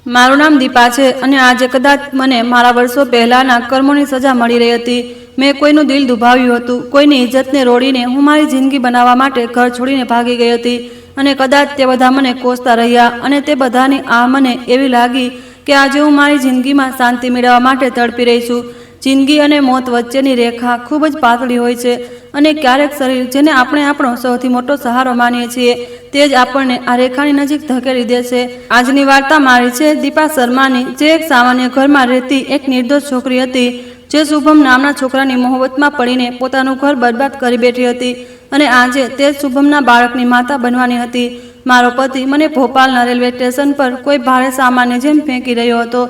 મારું નામ દીપા છે અને આજે કદાચ મને મારા વર્ષો પહેલાના કર્મોની સજા મળી રહી હતી। મેં કોઈનું દિલ દુભાવ્યું હતું, કોઈની ઇજ્જતને રોડીને હું મારી જિંદગી બનાવવા માટે ઘર છોડીને ભાગી ગઈ હતી અને કદાચ તે બધા મને કોસતા રહ્યા અને તે બધાની આ મને એવી લાગી કે આજે હું મારી જિંદગીમાં શાંતિ મેળવવા માટે તડપી રહી છું। જિંદગી અને મોત વચ્ચેની રેખા ખૂબ જ પાતળી હોય છે અને ક્યારેક શરીર જેને આપણે આપણો સૌથી મોટો સહારો માનીએ છીએ તે જ આપણને આ રેખાની નજીક ધકેલી દે છે। આજની વાર્તા મારી છે દીપા શર્માની, જે એક સામાન્ય ઘરમાં રહેતી એક નિર્દોષ છોકરી હતી, જે શુભમ નામના છોકરાની મોહબ્બતમાં પડીને પોતાનું ઘર બરબાદ કરી બેઠી હતી અને આજે તે શુભમના બાળકની માતા બનવાની હતી। મારો પતિ મને ભોપાલના રેલવે સ્ટેશન પર કોઈ ભારે સામાનને જેમ ફેંકી રહ્યો હતો,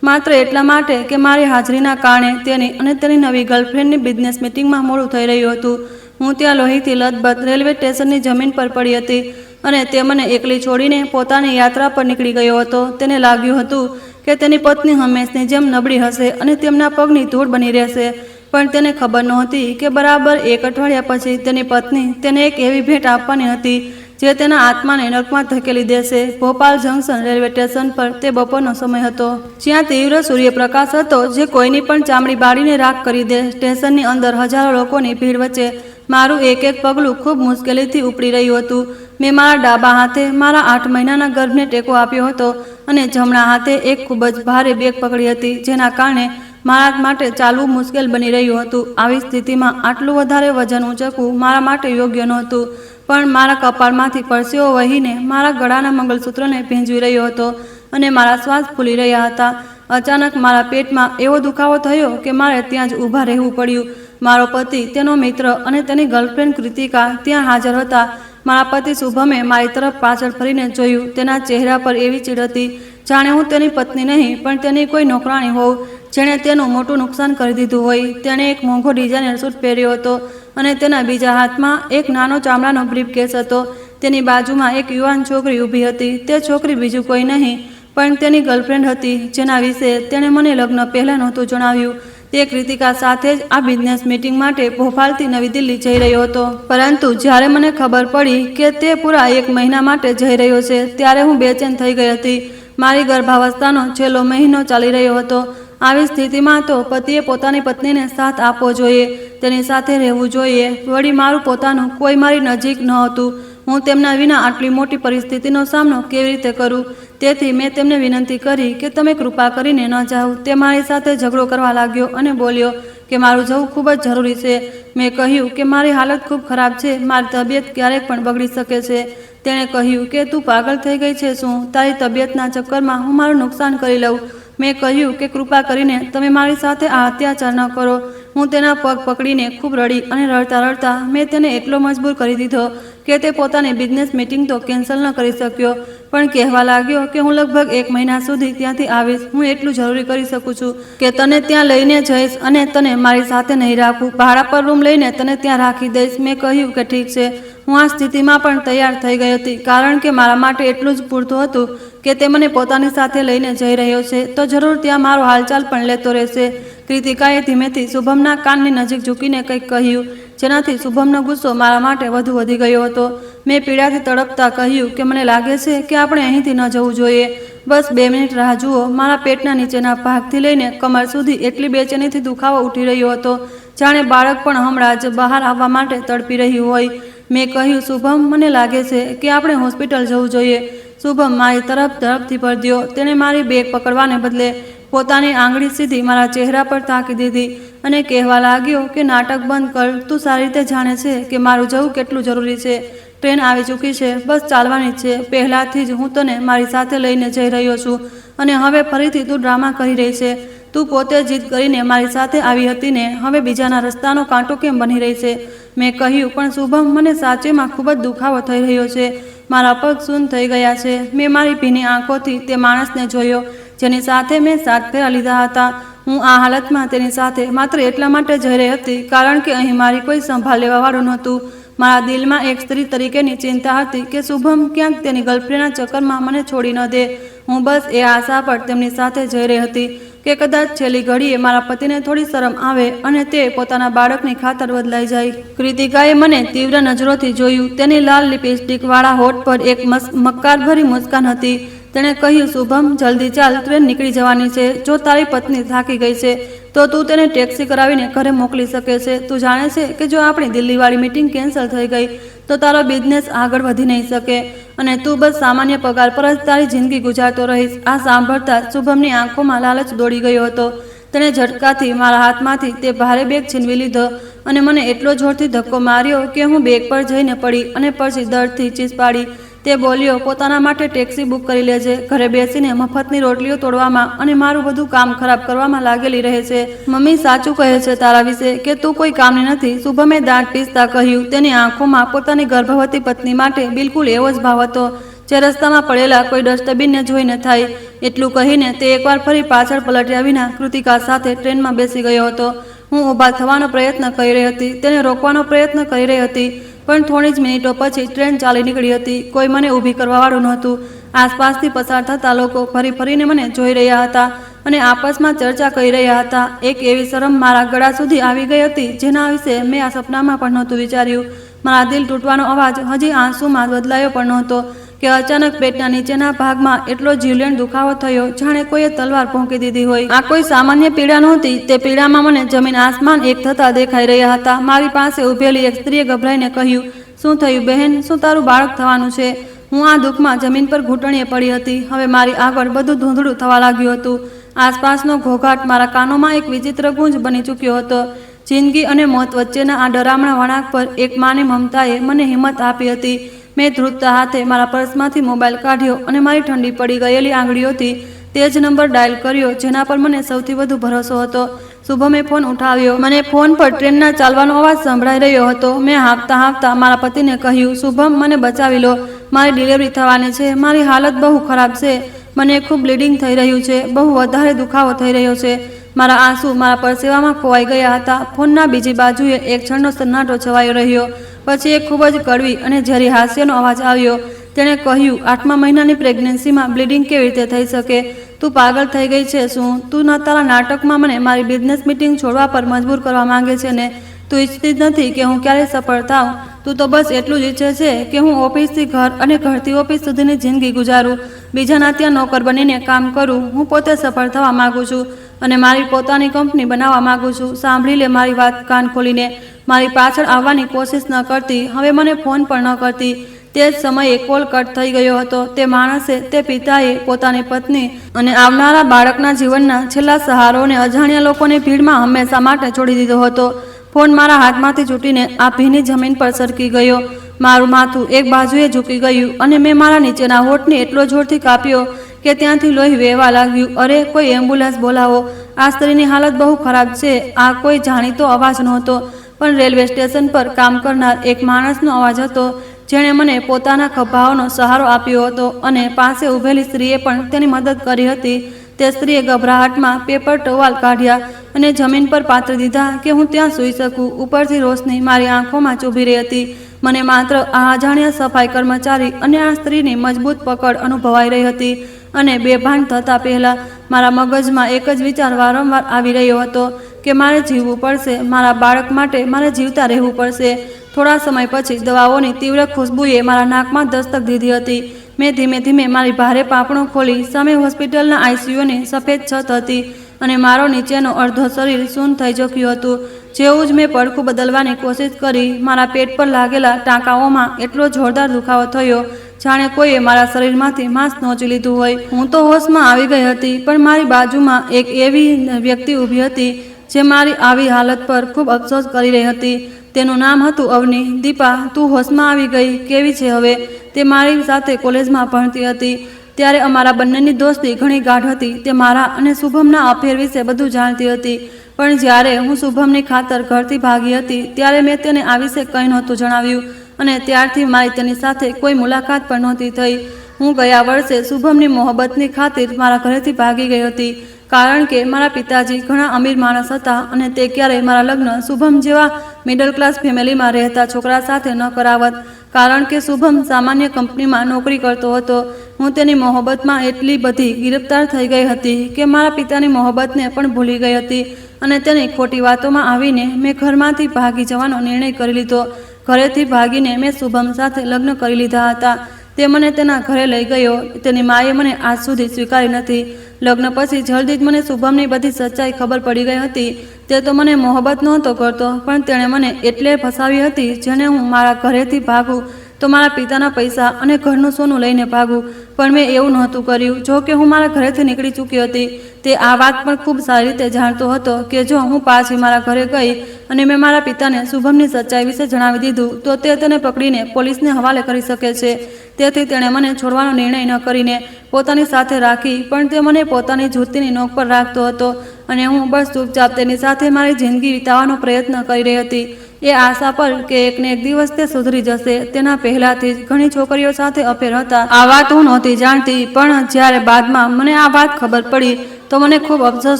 માત્ર એટલા માટે કે મારી હાજરીના કારણે તેની અને તેની નવી ગર્લફ્રેન્ડની બિઝનેસ મિટિંગમાં મોડું થઈ રહ્યું હતું। હું ત્યાં લોહીથી લથબથ રેલવે સ્ટેશનની જમીન પર પડી હતી અને તે મને એકલી છોડીને પોતાની યાત્રા પર નીકળી ગયો હતો। તેને લાગ્યું હતું કે તેની પત્ની હંમેશની જેમ નબળી હશે અને તેમના પગની ધૂળ બની રહેશે, પણ તેને ખબર નહોતી કે બરાબર એક અઠવાડિયા પછી તેની પત્ની તેને એક એવી ભેટ આપવાની હતી જે તેના આત્માને નર્કમાં ધકેલી દેશે। ભોપાલ જંકશન રેલવે સ્ટેશન પર તે બપોરનો સમય હતો, જ્યાં તીવ્ર સૂર્યપ્રકાશ હતો જે કોઈની પણ ચામડી બાળીને રાખ કરી દે। સ્ટેશનની અંદર હજારો લોકોની ભીડ વચ્ચે મારું એક એક પગલું ખૂબ મુશ્કેલીથી ઉપડી રહ્યું હતું। મેં મારા ડાબા હાથે મારા 8 મહિનાના ગર્ભને ટેકો આપ્યો હતો અને જમણા હાથે એક ખૂબ જ ભારે બેગ પકડી હતી, જેના કારણે મારા માટે ચાલવું મુશ્કેલ બની રહ્યું હતું। આવી સ્થિતિમાં આટલું વધારે વજન ઊંચકવું મારા માટે યોગ્ય નહોતું, પણ મારા કપાળમાંથી પરસેવો વહીને મારા ગળાના મંગલસૂત્રને ભીંજવી રહ્યો હતો અને મારા શ્વાસ ફૂલી રહ્યા હતા। અચાનક મારા પેટમાં એવો દુખાવો થયો કે મારે ત્યાં જ ઊભા રહેવું પડ્યું। મારો પતિ, તેનો મિત્ર અને તેની ગર્લફ્રેન્ડ કૃતિકા ત્યાં હાજર હતા। મારા પતિ શુભમે મારી તરફ પાછળ ફરીને જોયું। તેના ચહેરા પર એવી ચીડ હતી જાણે હું તેની પત્ની નહીં પણ તેની કોઈ નોકરાણી હોઉં, જેણે તેનું મોટું નુકસાન કરી દીધું હોય। તેણે એક મોંઘો ડિઝાઇનર સૂટ પહેર્યો હતો અને તેના બીજા હાથમાં એક નાનો ચામડાનો બ્રીફકેસ હતો। તેની બાજુમાં એક યુવાન છોકરી ઊભી હતી। તે છોકરી બીજું કોઈ નહીં પણ તેની ગર્લફ્રેન્ડ હતી, જેના વિશે તેણે મને લગ્ન પહેલાં નહોતું જણાવ્યું। તે કૃતિકા સાથે જ આ બિઝનેસ મીટિંગ માટે ભોપાલથી નવી દિલ્હી જઈ રહ્યો હતો, પરંતુ જ્યારે મને ખબર પડી કે તે પૂરા 1 મહિના માટે જઈ રહ્યો છે ત્યારે હું બેચેન થઈ ગઈ હતી। મારી ગર્ભાવસ્થાનો છેલ્લો મહિનો ચાલી રહ્યો હતો। આવી સ્થિતિમાં તો પતિએ પોતાની પત્નીને સાથ આપવો જોઈએ, તેની સાથે રહેવું જોઈએ। વળી મારું પોતાનું કોઈ મારી નજીક ન હતું। હું તેમના વિના આટલી મોટી પરિસ્થિતિનો સામનો કેવી રીતે કરું? તેથી મેં તેમને વિનંતી કરી કે તમે કૃપા કરીને ન જાઓ। તે મારી સાથે ઝઘડો કરવા લાગ્યો અને બોલ્યો કે મારું જવું ખૂબ જ જરૂરી છે। મેં કહ્યું કે મારી હાલત ખૂબ ખરાબ છે, મારી તબિયત ક્યારેક પણ બગડી શકે છે। તેણે કહ્યું કે તું પાગલ થઈ ગઈ છે શું? તારી તબિયતના ચક્કરમાં હું મારું નુકસાન કરી લઉં? મેં કહ્યું કે કૃપા કરીને તમે મારી સાથે આ અત્યાચાર ન કરો। હું તેના પગ પકડીને ખૂબ રડી અને રડતા રડતા મેં તેને એટલો મજબૂર કરી દીધો કે તે પોતાની બિઝનેસ મીટિંગ તો કેન્સલ ન કરી શક્યો, પણ કહેવા લાગ્યો કે હું લગભગ 1 મહિના સુધી ત્યાંથી આવીશ। હું એટલું જરૂરી કરી શકું છું કે તને ત્યાં લઈને જઈશ અને તને મારી સાથે નહીં રાખું। ભાડા પર રૂમ લઈને તને ત્યાં રાખી દઈશ। મેં કહ્યું કે ઠીક છે। હું આ સ્થિતિમાં પણ તૈયાર થઈ ગઈ હતી, કારણ કે મારા માટે એટલું જ પૂરતું હતું કે તે મને પોતાની સાથે લઈને જઈ રહ્યો છે તો જરૂર ત્યાં મારો હાલચાલ પણ લેતો રહેશે। કૃતિકાએ ધીમેથી શુભમના કાનની નજીક ઝૂકીને કંઈક કહ્યું, જેનાથી શુભમનો ગુસ્સો મારા માટે વધુ વધી ગયો હતો। મેં પીડાથી તડપતા કહ્યું કે મને લાગે છે કે આપણે અહીંથી ન જવું જોઈએ, બસ 2 મિનિટ રાહ જુઓ। મારા પેટના નીચેના ભાગથી લઈને કમર સુધી એટલી બેચેનીથી દુખાવો ઉઠી રહ્યો હતો જાણે બાળક પણ હમણાં જ બહાર આવવા માટે તડપી રહ્યું હોય। મેં કહ્યું, શુભમ, મને લાગે છે કે આપણે હોસ્પિટલ જવું જોઈએ। શુભમ મારી તરફ ઝડપથી પડ્યો। તેણે મારી બેગ પકડવાને બદલે પોતાની આંગળી સીધી મારા ચહેરા પર તાકી દીધી અને કહેવા લાગ્યો કે નાટક બંધ કર। તું સારી રીતે જાણે છે કે મારું જવું કેટલું જરૂરી છે। ટ્રેન આવી ચૂકી છે, બસ ચાલવાની છે। પહેલાંથી જ હું તને મારી સાથે લઈને જઈ રહ્યો છું અને હવે ફરીથી તું ડ્રામા કરી રહી છે। તું પોતે જીદ કરીને મારી સાથે આવી હતી ને, હવે બીજાના રસ્તાનો કાંટો કેમ બની રહી છે? મેં કહ્યું, પણ શુભમ, મને સાચેમાં ખૂબ જ દુખાવો થઈ રહ્યો છે। મારા પગ સૂન થઈ ગયા છે। મેં મારી ભીની આંખોથી તે માણસને જોયો જેની સાથે મેં 7 ફેરા લીધા હતા। હું આ હાલતમાં તેની સાથે માત્ર એટલા માટે જઈ રહી હતી કારણ કે અહીં મારી કોઈ સંભાળ લેવાવાળું નહોતું। મારા દિલમાં એક સ્ત્રી તરીકેની ચિંતા હતી કે શુભમ ક્યાંક તેની ગર્લફ્રેન્ડના ચક્કરમાં મને છોડી ન દે। હું બસ એ આશા પર તેમની સાથે જઈ રહી હતી કે કદાચ છેલ્લી ઘડીએ મારા પતિને થોડી શરમ આવે અને તે પોતાના બાળકની ખાતર બદલાઈ જાય। કૃતિકાએ મને તીવ્ર નજરોથી જોયું। તેની લાલ લિપસ્ટિક વાળા હોઠ પર એક મક્કારભરી મુસ્કાન હતી। તેણે કહ્યું, શુભમ, જલ્દી ચાલ, ટ્રેન નીકળી જવાની છે. જો તારી પત્ની થાકી ગઈ છે તો તું તેને ટેક્સી કરાવીને ઘરે મોકલી શકે છે. તું જાણે છે કે જો આપણી દિલ્હીવાળી મીટિંગ કેન્સલ થઈ ગઈ તો તારો બિઝનેસ આગળ વધી નહીં શકે અને તું બસ સામાન્ય પગાર પર જ તારી જિંદગી ગુજારતો રહીશ. આ સાંભળતા શુભમની આંખોમાં લાલચ દોડી ગયો હતો. તેણે ઝટકાથી મારા હાથમાંથી તે ભારે બેગ છીનવી લીધો અને મને એટલો જોરથી ધક્કો માર્યો કે હું બેગ પર જઈને પડી અને પછી દર્દથી ચીસ પાડી. તે બોલ્યો, પોતાના માટે ટેક્સી બુક કરી લેજે. ઘરે બેસીને મફતની રોટલીઓ તોડવામાં અને મારું બધું કામ ખરાબ કરવામાં લાગેલી રહે છે. મમ્મી સાચું કહે છે તારા વિશે કે તું કોઈ કામની નથી. શુભમે દાંત પીસતા કહ્યું. તેની આંખોમાં પોતાની ગર્ભવતી પત્ની માટે બિલકુલ એવો જ ભાવ હતો જે રસ્તામાં પડેલા કોઈ ડસ્ટબિનને જોઈને થાય. એટલું કહીને તે એકવાર ફરી પાછળ પલટ્યા વિના કૃતિકા સાથે ટ્રેનમાં બેસી ગયો હતો. હું ઊભા થવાનો પ્રયત્ન કરી રહી હતી, તેને રોકવાનો પ્રયત્ન કરી રહી હતી, પણ થોડી જ મિનિટો પછી ટ્રેન ચાલી નીકળી હતી. કોઈ મને ઊભી કરવાવાળું નહોતું. આસપાસથી પસાર થતા લોકો ફરી ફરીને મને જોઈ રહ્યા હતા અને આપસમાં ચર્ચા કરી રહ્યા હતા. એક એવી શરમ મારા ગળા સુધી આવી ગઈ હતી જેના વિશે મેં આ સપનામાં પણ નહોતું વિચાર્યું. મારા દિલ તૂટવાનો અવાજ હજી આંસુમાં બદલાયો પણ નહોતો કે અચાનક પેટના નીચેના ભાગમાં એટલો જીવલેણ દુખાવો થયો જાણે કોઈએ તલવાર ભોંકી દીધી હોય. આ કોઈ સામાન્ય પીડા નહોતી. તે પીડામાં મને જમીન આસમાન એક થતા દેખાઈ રહ્યા હતા. મારી પાસે ઊભેલી એક સ્ત્રીએ ગભરાઈને કહ્યું, શું થયું બહેન? શું તારું બાળક થવાનું છે? હું આ દુઃખમાં જમીન પર ઘૂંટણીએ પડી હતી. હવે મારી આગળ બધું ધૂંધળું થવા લાગ્યું હતું. આસપાસનો ઘોઘાટ મારા કાનોમાં એક વિચિત્ર ગુંજ બની ચૂક્યો હતો. જિંદગી અને મોત વચ્ચેના આ ડરામણા વળાંક પર એક માની મમતાએ મને હિંમત આપી હતી. મેં ધ્રુજતા હાથે મારા પર્સમાંથી મોબાઈલ કાઢ્યો અને મારી ઠંડી પડી ગયેલી આંગળીઓથી તે જ નંબર ડાયલ કર્યો જેના પર મને સૌથી વધુ ભરોસો હતો. શુભમે ફોન ઉઠાવ્યો. મને ફોન પર ટ્રેનના ચાલવાનો અવાજ સંભળાઈ રહ્યો હતો. મેં હાંફતા હાંફતા મારા પતિને કહ્યું, શુભમ, મને બચાવી લો. મારી ડિલિવરી થવાની છે. મારી હાલત બહુ ખરાબ છે. મને ખૂબ બ્લીડિંગ થઈ રહ્યું છે. બહુ વધારે દુખાવો થઈ રહ્યો છે. મારા આંસુ મારા પરસેવામાં ખોવાઈ ગયા હતા. ફોનના બીજી બાજુએ એક ક્ષણનો સન્નાટો છવાયો રહ્યો. પછી એક ખૂબ જ કડવી અને ઝેરી હાસ્યનો અવાજ આવ્યો. તેણે કહ્યું, 8મા મહિનાની પ્રેગ્નન્સીમાં બ્લીડિંગ કેવી રીતે થઈ શકે? તું પાગલ થઈ ગઈ છે શું? તું ન તારા નાટકમાં મને મારી બિઝનેસ મીટિંગ છોડવા પર મજબૂર કરવા માંગે છે ને? તું ઈચ્છતી જ નથી કે હું ક્યારેય સફળ થાઉં. તું તો બસ એટલું જ ઈચ્છે છે કે હું ઓફિસથી ઘર અને ઘરથી ઓફિસ સુધીની જિંદગી ગુજારું, બીજાના ત્યાં નોકર બનીને કામ કરું. હું પોતે સફળ થવા માગું છું અને મારી પોતાની કંપની બનાવવા માગું છું. સાંભળી લે મારી વાત કાન ખોલીને. મારી પાછળ આવવાની કોશિશ ન કરતી. હવે મને ફોન પણ ન કરતી. તે જ સમયે કોલ કટ થઈ ગયો હતો. તે માણસે, તે પિતાએ પોતાની પત્ની અને આવનારા બાળકના જીવનના છેલ્લા સહારોને અજાણ્યા લોકોની ભીડમાં હંમેશા માટે છોડી દીધો હતો. ફોન મારા હાથમાંથી છૂટીને આ ભીની જમીન પર સરકી ગયો. મારું માથું એક બાજુએ ઝૂકી ગયું અને મેં મારા નીચેના હોઠને એટલો જોરથી કાપ્યો કે ત્યાંથી લોહી વહેવા લાગ્યું. અરે, કોઈ એમ્બ્યુલન્સ બોલાવો. આ સ્ત્રીની હાલત બહુ ખરાબ છે. આ કોઈ જાણીતો અવાજ નહોતો, પણ રેલવે સ્ટેશન પર કામ કરનાર એક માણસનો અવાજ હતો જેણે મને પોતાના ખભાઓનો સહારો આપ્યો હતો અને પાસે ઊભેલી સ્ત્રીએ પણ તેની મદદ કરી હતી. તે સ્ત્રીએ ગભરાહટમાં પેપર ટવાલ કાઢ્યા અને જમીન પર પાથરી દીધા કે હું ત્યાં સૂઈ શકું. ઉપરથી રોશની મારી આંખોમાં ચૂભી રહી હતી. મને માત્ર આ અજાણ્યા સફાઈ કર્મચારી અને આ સ્ત્રીની મજબૂત પકડ અનુભવાઈ રહી હતી અને બેભાન થતાં પહેલાં મારા મગજમાં એક જ વિચાર વારંવાર આવી રહ્યો હતો કે મારે જીવવું પડશે. મારા બાળક માટે મારે જીવતા રહેવું પડશે. થોડા સમય પછી દવાઓની તીવ્ર ખુશ્બુએ મારા નાકમાં દસ્તક દીધી હતી. મેં ધીમે ધીમે મારી ભારે પાંપણો ખોલી. સામે હોસ્પિટલના આઈસીયુની સફેદ છત હતી અને મારો નીચેનો અડધો શરીર શૂન્ય થઈ ચૂક્યું હતું. જેવું જ મેં પડખું બદલવાની કોશિશ કરી, મારા પેટ પર લાગેલા ટાંકાઓમાં એટલો જોરદાર દુખાવો થયો જાણે કોઈએ મારા શરીરમાંથી માંસ નોચી લીધું હોય. હું તો હોશમાં આવી ગઈ હતી, પણ મારી બાજુમાં એક એવી વ્યક્તિ ઊભી હતી જે મારી આવી હાલત પર ખૂબ અફસોસ કરી રહી હતી. તેનું નામ હતું અવની. દીપા, તું હોશમાં આવી ગઈ. કેવી છે હવે? તે મારી સાથે કોલેજમાં ભણતી હતી. ત્યારે અમારા બંનેની દોસ્તી ઘણી ગાઢ હતી. તે મારા અને શુભમના અફેર વિશે બધું જાણતી હતી. પણ જ્યારે હું શુભમની ખાતર ઘરથી ભાગી હતી ત્યારે મેં તેને આ વિશે કંઈ નહોતું જણાવ્યું અને ત્યારથી મારી તેની સાથે કોઈ મુલાકાત પણ નહોતી થઈ. હું ગયા વર્ષે શુભમની મોહબ્બતની ખાतिर મારા ઘરેથી ભાગી ગઈ હતી કારણ કે મારા પિતાજી ઘણા અમીર માણસ હતા અને તે ક્યારેય મારા લગ્ન શુભમ જેવા મિડલ ક્લાસ ફેમિલીમાં રહેતા છોકરા સાથે ન કરાવત કારણ કે શુભમ સામાન્ય કંપનીમાં નોકરી કરતો હતો. હું તેની મોહબ્બતમાં એટલી બધી ગિરફ્તાર થઈ ગઈ હતી કે મારા પિતાની મોહબ્બતને પણ ભૂલી ગઈ હતી અને તેની ખોટી વાતોમાં આવીને મેં ઘરમાંથી ભાગી જવાનો નિર્ણય કરી લીધો. ઘરેથી ભાગીને મેં શુભમ સાથે લગ્ન કરી લીધા હતા. તે મને તેના ઘરે લઈ ગયો. તેની માએ મને આજ સુધી સ્વીકારી નથી. લગ્ન પછી જલ્દી જ મને શુભમની બધી સચ્ચાઈ ખબર પડી ગઈ હતી. તે તો મને મોહબ્બત નહોતો કરતો, પણ તેણે મને એટલે ફસાવી હતી જેને હું મારા ઘરેથી ભાગું તો મારા પિતાના પૈસા અને ઘરનું સોનું લઈને ભાગું. પણ મેં એવું નહોતું કર્યું. જો કે હું મારા ઘરેથી નીકળી ચૂકી હતી. તે આ વાત પણ ખૂબ સારી રીતે જાણતો હતો કે જો હું પાછી મારા ઘરે ગઈ અને મેં મારા પિતાને શુભમની સચ્ચાઈ વિશે જણાવી દીધું તો તે તેને પકડીને પોલીસને હવાલે કરી શકે છે. તેથી તેણે મને છોડવાનો નિર્ણય ન કરીને પોતાની સાથે રાખી. પણ તે મને પોતાની જૂતીની નોક પર રાખતો હતો અને હું બસ ચૂપચાપ તેની સાથે મારી જિંદગી વિતાવવાનો પ્રયત્ન કરી રહી હતી, એ આશા પર કે એકને એક દિવસ તે સુધરી જશે. તેના પહેલાથી જ ઘણી છોકરીઓ સાથે અફેર હતા. આ વાત હું નહોતી જાણતી, પણ જ્યારે બાદમાં મને આ વાત ખબર પડી તો મને ખૂબ અફસોસ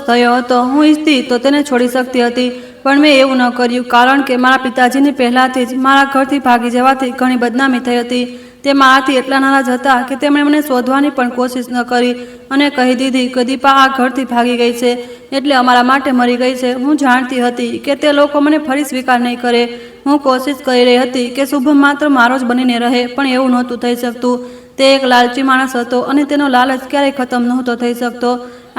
થયો હતો. હું ઈચ્છતી તો તેને છોડી શકતી હતી, પણ મેં એવું ન કર્યું કારણ કે મારા પિતાજીની પહેલાથી જ મારા ઘરથી ભાગી જવાથી ઘણી બદનામી થઈ હતી. તે મારાથી એટલા નારાજ હતા કે તેમણે મને શોધવાની પણ કોશિશ ન કરી અને કહી દીધી કે દીપા આ ઘરથી ભાગી ગઈ છે એટલે અમારા માટે મરી ગઈ છે. હું જાણતી હતી કે તે લોકો મને ફરી સ્વીકાર નહીં કરે. હું કોશિશ કરી રહી હતી કે શુભમ માત્ર મારો જ બનીને રહે, પણ એવું નહોતું થઈ શકતું. તે એક લાલચી માણસ હતો અને તેનો લાલચ ક્યારેય ખતમ નહોતો થઈ શકતો.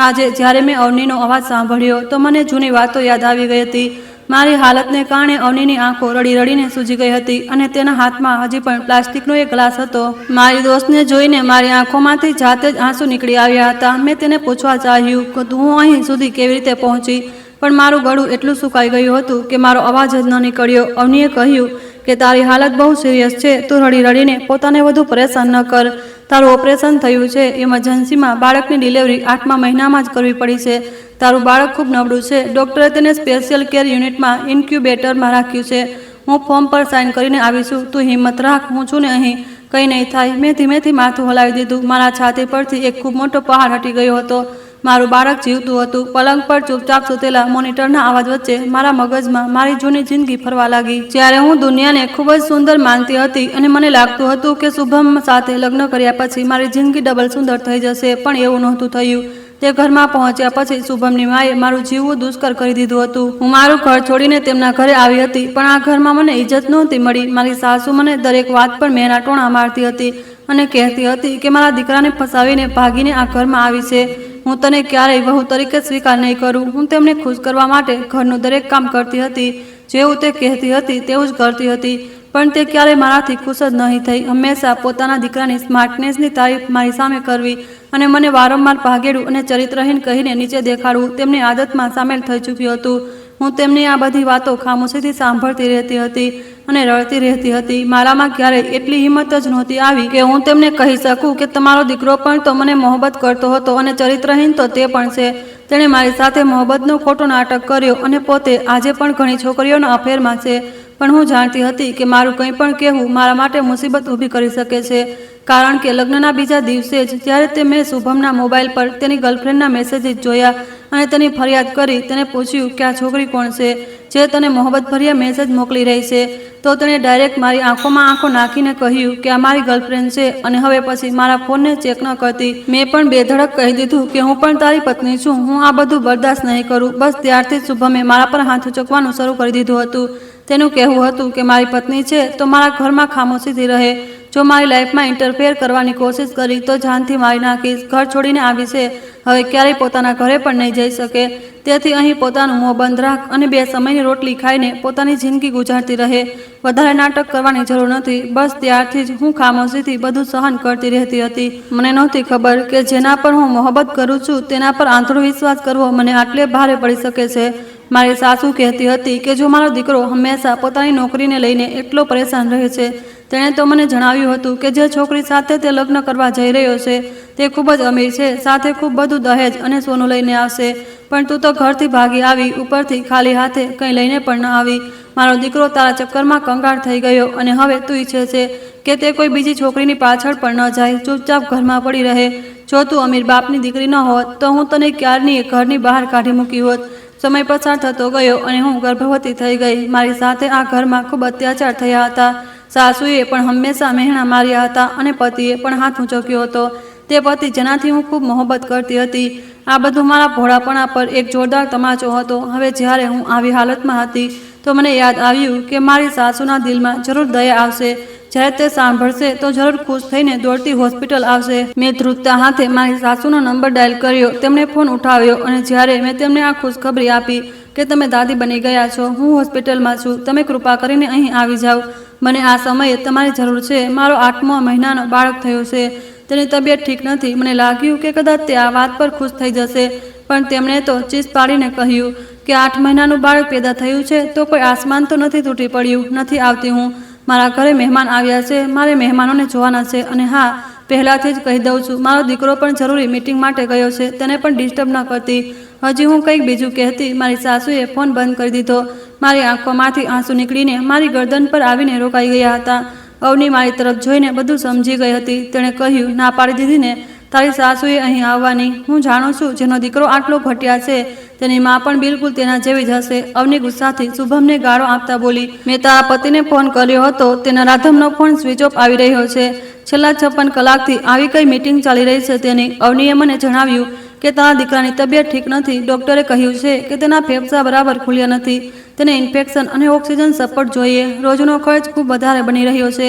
આજે જ્યારે મેં અવનીનો અવાજ સાંભળ્યો તો મને જૂની વાતો યાદ આવી ગઈ હતી. મારી હાલતને કારણે અવનીની આંખો રડી રડીને સૂજી ગઈ હતી અને તેના હાથમાં હજી પણ પ્લાસ્ટિકનો એક ગ્લાસ હતો. મારી દોસ્તને જોઈને મારી આંખોમાંથી જાતે જ આંસુ નીકળી આવ્યા હતા. મેં તેને પૂછવા ચાહ્યું કે હું અહીં સુધી કેવી રીતે પહોંચી, પણ મારું ગળું એટલું સુકાઈ ગયું હતું કે મારો અવાજ જ ન નીકળ્યો. અવનીએ કહ્યું કે તારી હાલત બહુ સિરિયસ છે, તું રડી રડીને પોતાને વધુ પરેશાન ન કર. તારું ઓપરેશન થયું છે, ઇમરજન્સીમાં બાળકની ડિલિવરી 8મા મહિનામાં જ કરવી પડી છે. તારું બાળક ખૂબ નબળું છે. ડૉક્ટરે તેને સ્પેશિયલ કેર યુનિટમાં ઇન્ક્યુબેટરમાં રાખ્યું છે. હું ફોર્મ પર સાઇન કરીને આવીશું. તું હિંમત રાખ, હું છું ને અહીં, કંઈ નહીં થાય. મેં ધીમેથી માથું હલાવી દીધું. મારા છાતી પરથી એક ખૂબ મોટો પહાડ હટી ગયો હતો. મારું બાળક જીવતું હતું. પલંગ પર ચૂપચાપ સૂતેલા મોનિટરના અવાજ વચ્ચે મારા મગજમાં મારી જૂની જિંદગી ફરવા લાગી. જ્યારે હું દુનિયાને ખૂબ જ સુંદર માનતી હતી અને મને લાગતું હતું કે શુભમ સાથે લગ્ન કર્યા પછી મારી જિંદગી ડબલ સુંદર થઈ જશે, પણ એવું નહોતું થયું. તે ઘરમાં પહોંચ્યા પછી શુભમની માએ મારું જીવવું દુષ્કર કરી દીધું હતું. હું મારું ઘર છોડીને તેમના ઘરે આવી હતી, પણ આ ઘરમાં મને ઇજ્જત નહોતી મળી. મારી સાસુ મને દરેક વાત પર મેના ટોણા મારતી હતી અને કહેતી હતી કે મારા દીકરાને ફસાવીને ભાગીને આ ઘરમાં આવી છે. હું તને ક્યારેય વહુ તરીકે સ્વીકાર નહીં કરું. હું તેમને ખુશ કરવા માટે ઘરનું દરેક કામ કરતી હતી. જેવું તે કહેતી હતી તેવું જ કરતી હતી, પણ તે ક્યારેય મારાથી ખુશ જ નહીં થઈ. હંમેશા પોતાના દીકરાની સ્માર્ટનેસની તારીફ મારી સામે કરવી અને મને વારંવાર ભાગેડું અને ચરિત્રહીન કહીને નીચે દેખાડવું તેમની આદતમાં સામેલ થઈ ચૂક્યું હતું. હું તેમની આ બધી વાતો ખામોશીથી સાંભળતી રહેતી હતી અને રડતી રહેતી હતી. મારામાં ક્યારેય એટલી હિંમત જ નહોતી આવી કે હું તેમને કહી શકું કે તમારો દીકરો પણ તો મને મોહબ્બત કરતો હતો અને ચરિત્રહીન તો તે પણ છે. તેણે મારી સાથે મોહબ્બતનો ખોટો નાટક કર્યો અને પોતે આજે પણ ઘણી છોકરીઓના અફેરમાં છે. પણ હું જાણતી હતી કે મારું કંઈ પણ કહેવું મારા માટે મુસીબત ઊભી કરી શકે છે, કારણ કે લગ્નના બીજા દિવસે જ જ્યારે તે મેં શુભમના મોબાઈલ પર તેની ગર્લફ્રેન્ડના મેસેજીસ જોયા અને તેની ફરિયાદ કરી. તેને પૂછ્યું કે આ છોકરી કોણ છે જે તને મોહબ્બતભર્યા મેસેજ મોકલી રહી છે, તો તેણે ડાયરેક્ટ મારી આંખોમાં આંખો નાખીને કહ્યું કે આ મારી ગર્લફ્રેન્ડ છે અને હવે પછી મારા ફોનને ચેક ન કરતી. મેં પણ બેધડક કહી દીધું કે હું પણ તારી પત્ની છું, હું આ બધું બરદાસ્ત નહીં કરું. બસ ત્યારથી જ શુભમે મારા પર હાથ ઉચકવાનું શરૂ કરી દીધું હતું. તેનું કહેવું હતું કે મારી પત્ની છે તો મારા ઘરમાં ખામોશીથી રહે. જો મારી લાઈફમાં ઇન્ટરફેર કરવાની કોશિશ કરી તો જાનથી મારી નાખીશ. ઘર છોડીને આવી છે, હવે ક્યારેય પોતાના ઘરે પણ નહીં જઈ શકે. તેથી અહીં પોતાનું મોં બંધ રાખ અને 2 સમયની રોટલી ખાઈને પોતાની જિંદગી ગુજારતી રહે. વધારે નાટક કરવાની જરૂર નથી. બસ ત્યારથી જ હું ખામોશીથી બધું સહન કરતી રહેતી હતી. મને નહોતી ખબર કે જેના પર હું મોહબ્બત કરું છું તેના પર આંધળો વિશ્વાસ કરવો મને આટલે ભારે પડી શકે છે. મારી સાસુ કહેતી હતી કે જો મારો દીકરો હંમેશા પોતાની નોકરીને લઈને એટલો પરેશાન રહે છે, તેણે તો મને જણાવ્યું હતું કે જે છોકરી સાથે તે લગ્ન કરવા જઈ રહ્યો છે તે ખૂબ જ અમીર છે, સાથે ખૂબ બધું દહેજ અને સોનું લઈને આવશે, પણ તું તો ઘરથી ભાગી આવી, ઉપરથી ખાલી હાથે કંઈ લઈને પણ ન આવી. મારો દીકરો તારા ચક્કરમાં કંગાળ થઈ ગયો અને હવે તું ઈચ્છે છે કે તે કોઈ બીજી છોકરીની પાછળ પણ ન જાય, ચૂપચાપ ઘરમાં પડી રહે. જો તું અમીર બાપની દીકરી ન હોત તો હું તને ક્યારની ઘરની બહાર કાઢી મૂકી હોત. સમય પસાર થતો ગયો અને હું ગર્ભવતી થઈ ગઈ. મારી સાથે આ ઘરમાં ખૂબ અત્યાચાર થયા હતા. સાસુએ પણ હંમેશા મહેણા માર્યા હતા અને પતિએ પણ હાથ ઊંચક્યો હતો. તે પતિ જેનાથી હું ખૂબ મોહબ્બત કરતી હતી. આ બધું મારા ભોળાપણા પર એક જોરદાર તમાચો હતો. હવે જ્યારે હું આવી હાલતમાં હતી તો મને યાદ આવ્યું કે મારી સાસુના દિલમાં જરૂર દયા આવશે. જ્યારે તે સાંભળશે તો જરૂર ખુશ થઈને દોડતી હોસ્પિટલ આવશે. મેં ધ્રુજતા હાથે મારી સાસુનો નંબર ડાયલ કર્યો. તેમણે ફોન ઉઠાવ્યો અને જ્યારે મેં તેમને આ ખુશખબરી આપી કે તમે દાદી બની ગયા છો, હું હોસ્પિટલમાં છું, તમે કૃપા કરીને અહીં આવી જાઓ, મને આ સમયે તમારી જરૂર છે. મારો 8મો મહિનાનો બાળક થયો છે, તેની તબિયત ઠીક નથી. મને લાગ્યું કે કદાચ તે આ વાત પર ખુશ થઈ જશે, પણ તેમણે તો ચીસ પાડીને કહ્યું કે 8 મહિનાનું બાળક પેદા થયું છે તો કોઈ આસમાન તો નથી તૂટી પડ્યું. નથી આવતી હું. મારા ઘરે મહેમાન આવ્યા છે, મારે મહેમાનોને જોવાના છે. અને હા, પહેલાંથી જ કહી દઉં છું, મારો દીકરો પણ જરૂરી મીટિંગ માટે ગયો છે, તેને પણ ડિસ્ટર્બ ન કરતી. હજી હું કંઈક બીજું કહેતી, મારી સાસુએ ફોન બંધ કરી દીધો. મારી આંખોમાંથી આંસુ નીકળીને મારી ગરદન પર આવીને રોકાઈ ગયા હતા. અવની મારી તરફ જોઈને બધું સમજી ગઈ હતી. તેણે કહ્યું, ના પાડી દીધી ને તારી સાસુએ અહીં આવવાની. હું જાણું છું, જેનો દીકરો આટલો ઘટિયા છે તેની માં પણ બિલકુલ તેના જેવી જ હશે. અવની ગુસ્સાથી શુભમને ગાળો આપતા બોલી, મેં તારા પતિને ફોન કર્યો હતો, તેના રાધમનો ફોન સ્વિચ ઓફ આવી રહ્યો છે. છેલ્લા 56 કલાકથી આવી કઈ મીટિંગ ચાલી રહી છે તેની. અવનીએ મને જણાવ્યું કે તારા દીકરાની તબિયત ઠીક નથી. ડોક્ટરે કહ્યું છે કે તેના ફેફસા બરાબર ખુલ્યા નથી, તેને ઇન્ફેક્શન અને ઓક્સિજન સપોર્ટ જોઈએ. રોજનો ખર્ચ ખૂબ વધારે બની રહ્યો છે.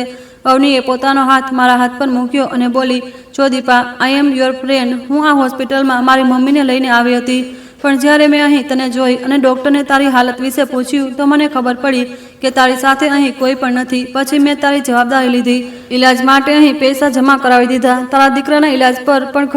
અવનીએ પોતાનો હાથ મારા હાથ પર મૂક્યો અને બોલી, જો દીપા, આઈ એમ યોર ફ્રેન્ડ. હું આ હોસ્પિટલમાં મારી મમ્મીને લઈને આવી હતી, પણ જ્યારે મેં અહીં તને જોઈ અને ડૉક્ટરને તારી હાલત વિશે પૂછ્યું તો મને ખબર પડી કે તારી સાથે અહીં કોઈ પણ નથી. પછી મેં તારી જવાબદારી લીધી. ઈલાજ માટે અહીં પૈસા જમા કરાવી દીધા. તારા દીકરાના ઈલાજ પર પણ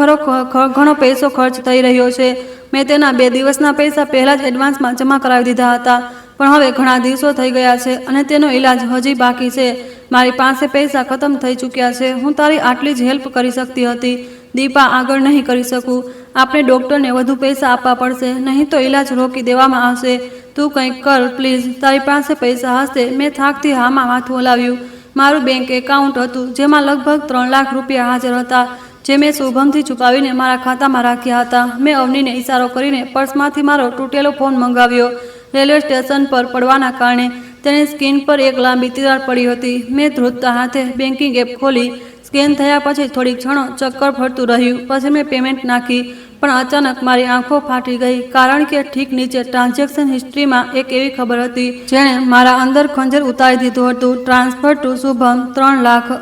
ઘણો પૈસો ખર્ચ થઈ રહ્યો છે. મેં તેના 2 દિવસના પૈસા પહેલાં જ એડવાન્સમાં જમા કરાવી દીધા હતા, પણ હવે ઘણા દિવસો થઈ ગયા છે અને તેનો ઈલાજ હજી બાકી છે. મારી પાસે પૈસા ખતમ થઈ ચૂક્યા છે. હું તારી આટલી જ હેલ્પ કરી શકતી હતી. દીપા, આગળ નહીં કરી શકું. આપણે ડૉક્ટરને વધુ પૈસા આપવા પડશે, નહીં તો ઈલાજ રોકી દેવામાં આવશે. તું કંઈક કર પ્લીઝ. તારી પાસે પૈસા હશે? મેં થાકથી હામાં માથું હલાવ્યું. મારું બેંક એકાઉન્ટ હતું જેમાં લગભગ 3 લાખ રૂપિયા હાજર હતા, જે મેં શુભમથી છુપાવીને મારા ખાતામાં રાખ્યા હતા. મેં અવનીને ઈશારો કરીને પર્સમાંથી મારો તૂટેલો ફોન મંગાવ્યો. રેલવે સ્ટેશન પર પડવાના કારણે તેની સ્કિન પર એક લાંબી તિરાડ પડી હતી. મેં ધ્રુજતા હાથે બેન્કિંગ એપ ખોલી. સ્કેન થયા પછી થોડીક ક્ષણો ચક્કર ફરતું રહ્યું. પછી મેં પેમેન્ટ નાખી, પણ અચાનક મારી આંખો ફાટી ગઈ, કારણ કે ઠીક નીચે ટ્રાન્ઝેક્શન હિસ્ટ્રીમાં એક એવી ખબર હતી જેણે મારા અંદર ખંજર ઉતારી દીધું હતું. Transfer two Shubham 3 lakh.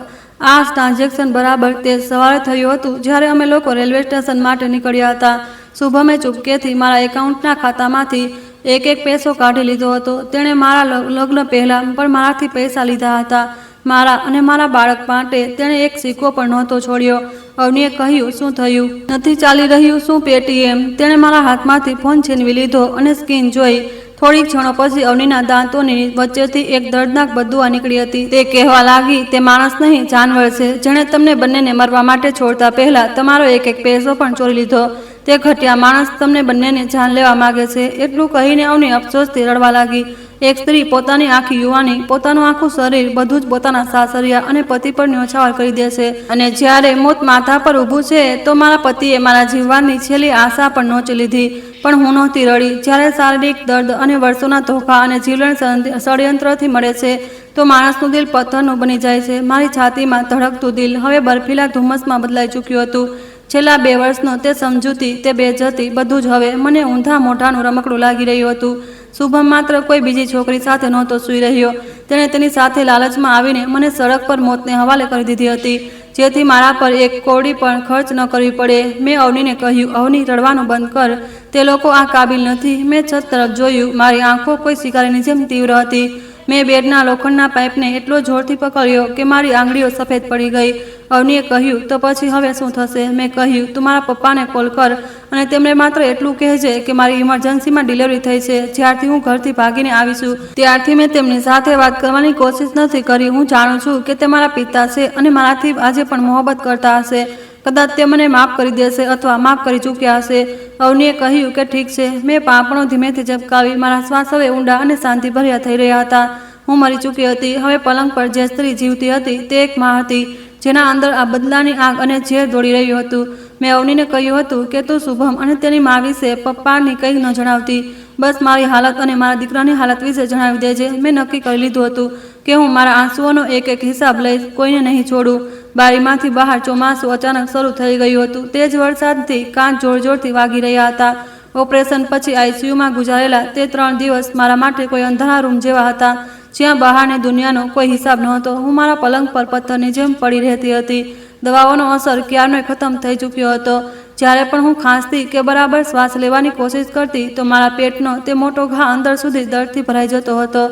આ ટ્રાન્ઝેક્શન બરાબર તે સવારે થયું હતું જ્યારે અમે લોકો રેલવે સ્ટેશન માટે નીકળ્યા હતા. શુભમે ચૂપકેથી મારા એકાઉન્ટના ખાતામાંથી એક પૈસો કાઢી લીધો હતો. તેણે મારા લગ્ન પહેલાં પણ મારાથી પૈસા લીધા હતા. મારા અને મારા બાળક માટે તેણે એક સિક્કો પણ નહોતો છોડ્યો. અવનીએ કહ્યું, શું થયું? નથી ચાલી રહ્યું શું પેટીએમ? તેણે મારા હાથમાંથી ફોન છીનવી લીધો અને સ્ક્રીન જોઈ. થોડી ક્ષણો પછી અવનીના દાંતોની વચ્ચેથી એક દર્દનાક બદદુઆ નીકળી હતી. તે કહેવા લાગી, તે માણસ નહીં, જાનવર છે, જેણે તમને બંનેને મરવા માટે છોડતા પહેલા તમારો એક પૈસો પણ ચોરી લીધો. તે ઘટિયા માણસ તમને બંનેને જાન લેવા માગે છે. એટલું કહીને અવની અફસોસથી રડવા લાગી. એક સ્ત્રી પોતાની આખી યુવાની, પોતાનું આખું શરીર, બધું જ પોતાના સાસરિયા અને પતિ પર ન્યોછાવર કરી દે છે, અને જ્યારે મોત માથા પર ઊભું છે તો મારા પતિએ મારા જીવવાની છેલ્લી આશા પણ નોચી લીધી. પણ હું નહોતી રડી. જ્યારે શારીરિક દર્દ અને વર્ષોના ધોખા અને જીવલેણ ષડયંત્રથી મળે છે તો માણસનું દિલ પથ્થરનું બની જાય છે. મારી છાતીમાં ધડકતું દિલ હવે બરફીલા ધુમ્મસમાં બદલાઈ ચૂક્યું હતું. છેલ્લા 2 વર્ષનો તે સમજૂતી, તે બેજતી, બધું જ હવે મને ઊંધા મોઢાનું રમકડું લાગી રહ્યું હતું. શુભમ માત્ર કોઈ બીજી છોકરી સાથે નહોતો સૂઈ રહ્યો. તેણે તેની સાથે લાલચમાં આવીને મને સડક પર મોતને હવાલે કરી દીધી હતી, જેથી મારા પર એક કોડી પણ ખર્ચ ન કરવી પડે. મેં અવનીને કહ્યું, અવની, રડવાનું બંધ કર. તે લોકો આ કાબિલ નથી. મેં છત તરફ જોયું. મારી આંખો કોઈ શિકારીની જેમ તીવ્ર હતી. મેં બેડના લોખંડના પાઇપને એટલો જોરથી પકડ્યો કે મારી આંગળીઓ સફેદ પડી ગઈ. અવનીએ કહ્યું, તો પછી હવે શું થશે? મેં કહ્યું, તું મારા પપ્પાને કોલ કર અને તેમને માત્ર એટલું કહેજે કે મારી ઇમરજન્સીમાં ડિલિવરી થઈ છે. જ્યારથી હું ઘરથી ભાગીને આવીશું ત્યારથી મેં તેમની સાથે વાત કરવાની કોશિશ નથી કરી. હું જાણું છું કે તે મારા પિતા છે અને મારાથી આજે પણ મોહબ્બત કરતા હશે. કદાચ તે મને માફ કરી દેશે અથવા માફ કરી ચૂક્યા હશે. અવનીએ કહ્યું કે ઠીક છે. મેં પાંપણો ધીમેથી ઝબકાવી. મારા શ્વાસ હવે ઊંડા અને શાંતિભર્યા થઈ રહ્યા હતા. હું મરી ચૂકી હતી. હવે પલંગ પર જે સ્ત્રી જીવતી હતી તે એક માં હતી, જેના અંદર આ બદલાની આગ અને ઝેર દોડી રહ્યું હતું. મેં અવનીને કહ્યું હતું કે તું શુભમ અને તેની મા વિશે પપ્પાની કંઈ ન જણાવતી. બસ મારી હાલત અને મારા દીકરાની હાલત વિશે જણાવી દેજે. મેં નક્કી કરી લીધું હતું કે હું મારા આંસુઓનો એક હિસાબ લઈશ, કોઈને નહીં છોડું. બારીમાંથી બહાર ચોમાસું અચાનક શરૂ થઈ ગયું હતું. તેજ વરસાદથી કાન જોર જોરથી વાગી રહ્યા હતા. ઓપરેશન પછી આઈસીયુમાં ગુજારેલા તે 3 દિવસ મારા માટે કોઈ અંધારા રૂમ જેવા હતા. જ્યાં બહારની દુનિયાનો કોઈ હિસાબ નહોતો. હું મારા પલંગ પર પથ્થરની જેમ પડી રહેતી હતી. દવાઓનો અસર ક્યારનો ખતમ થઈ ચૂક્યો હતો. જ્યારે પણ હું ખાંસતી કે બરાબર શ્વાસ લેવાની કોશિશ કરતી તો મારા પેટનો તે મોટો ઘા અંદર સુધી દર્દથી ભરાઈ જતો હતો.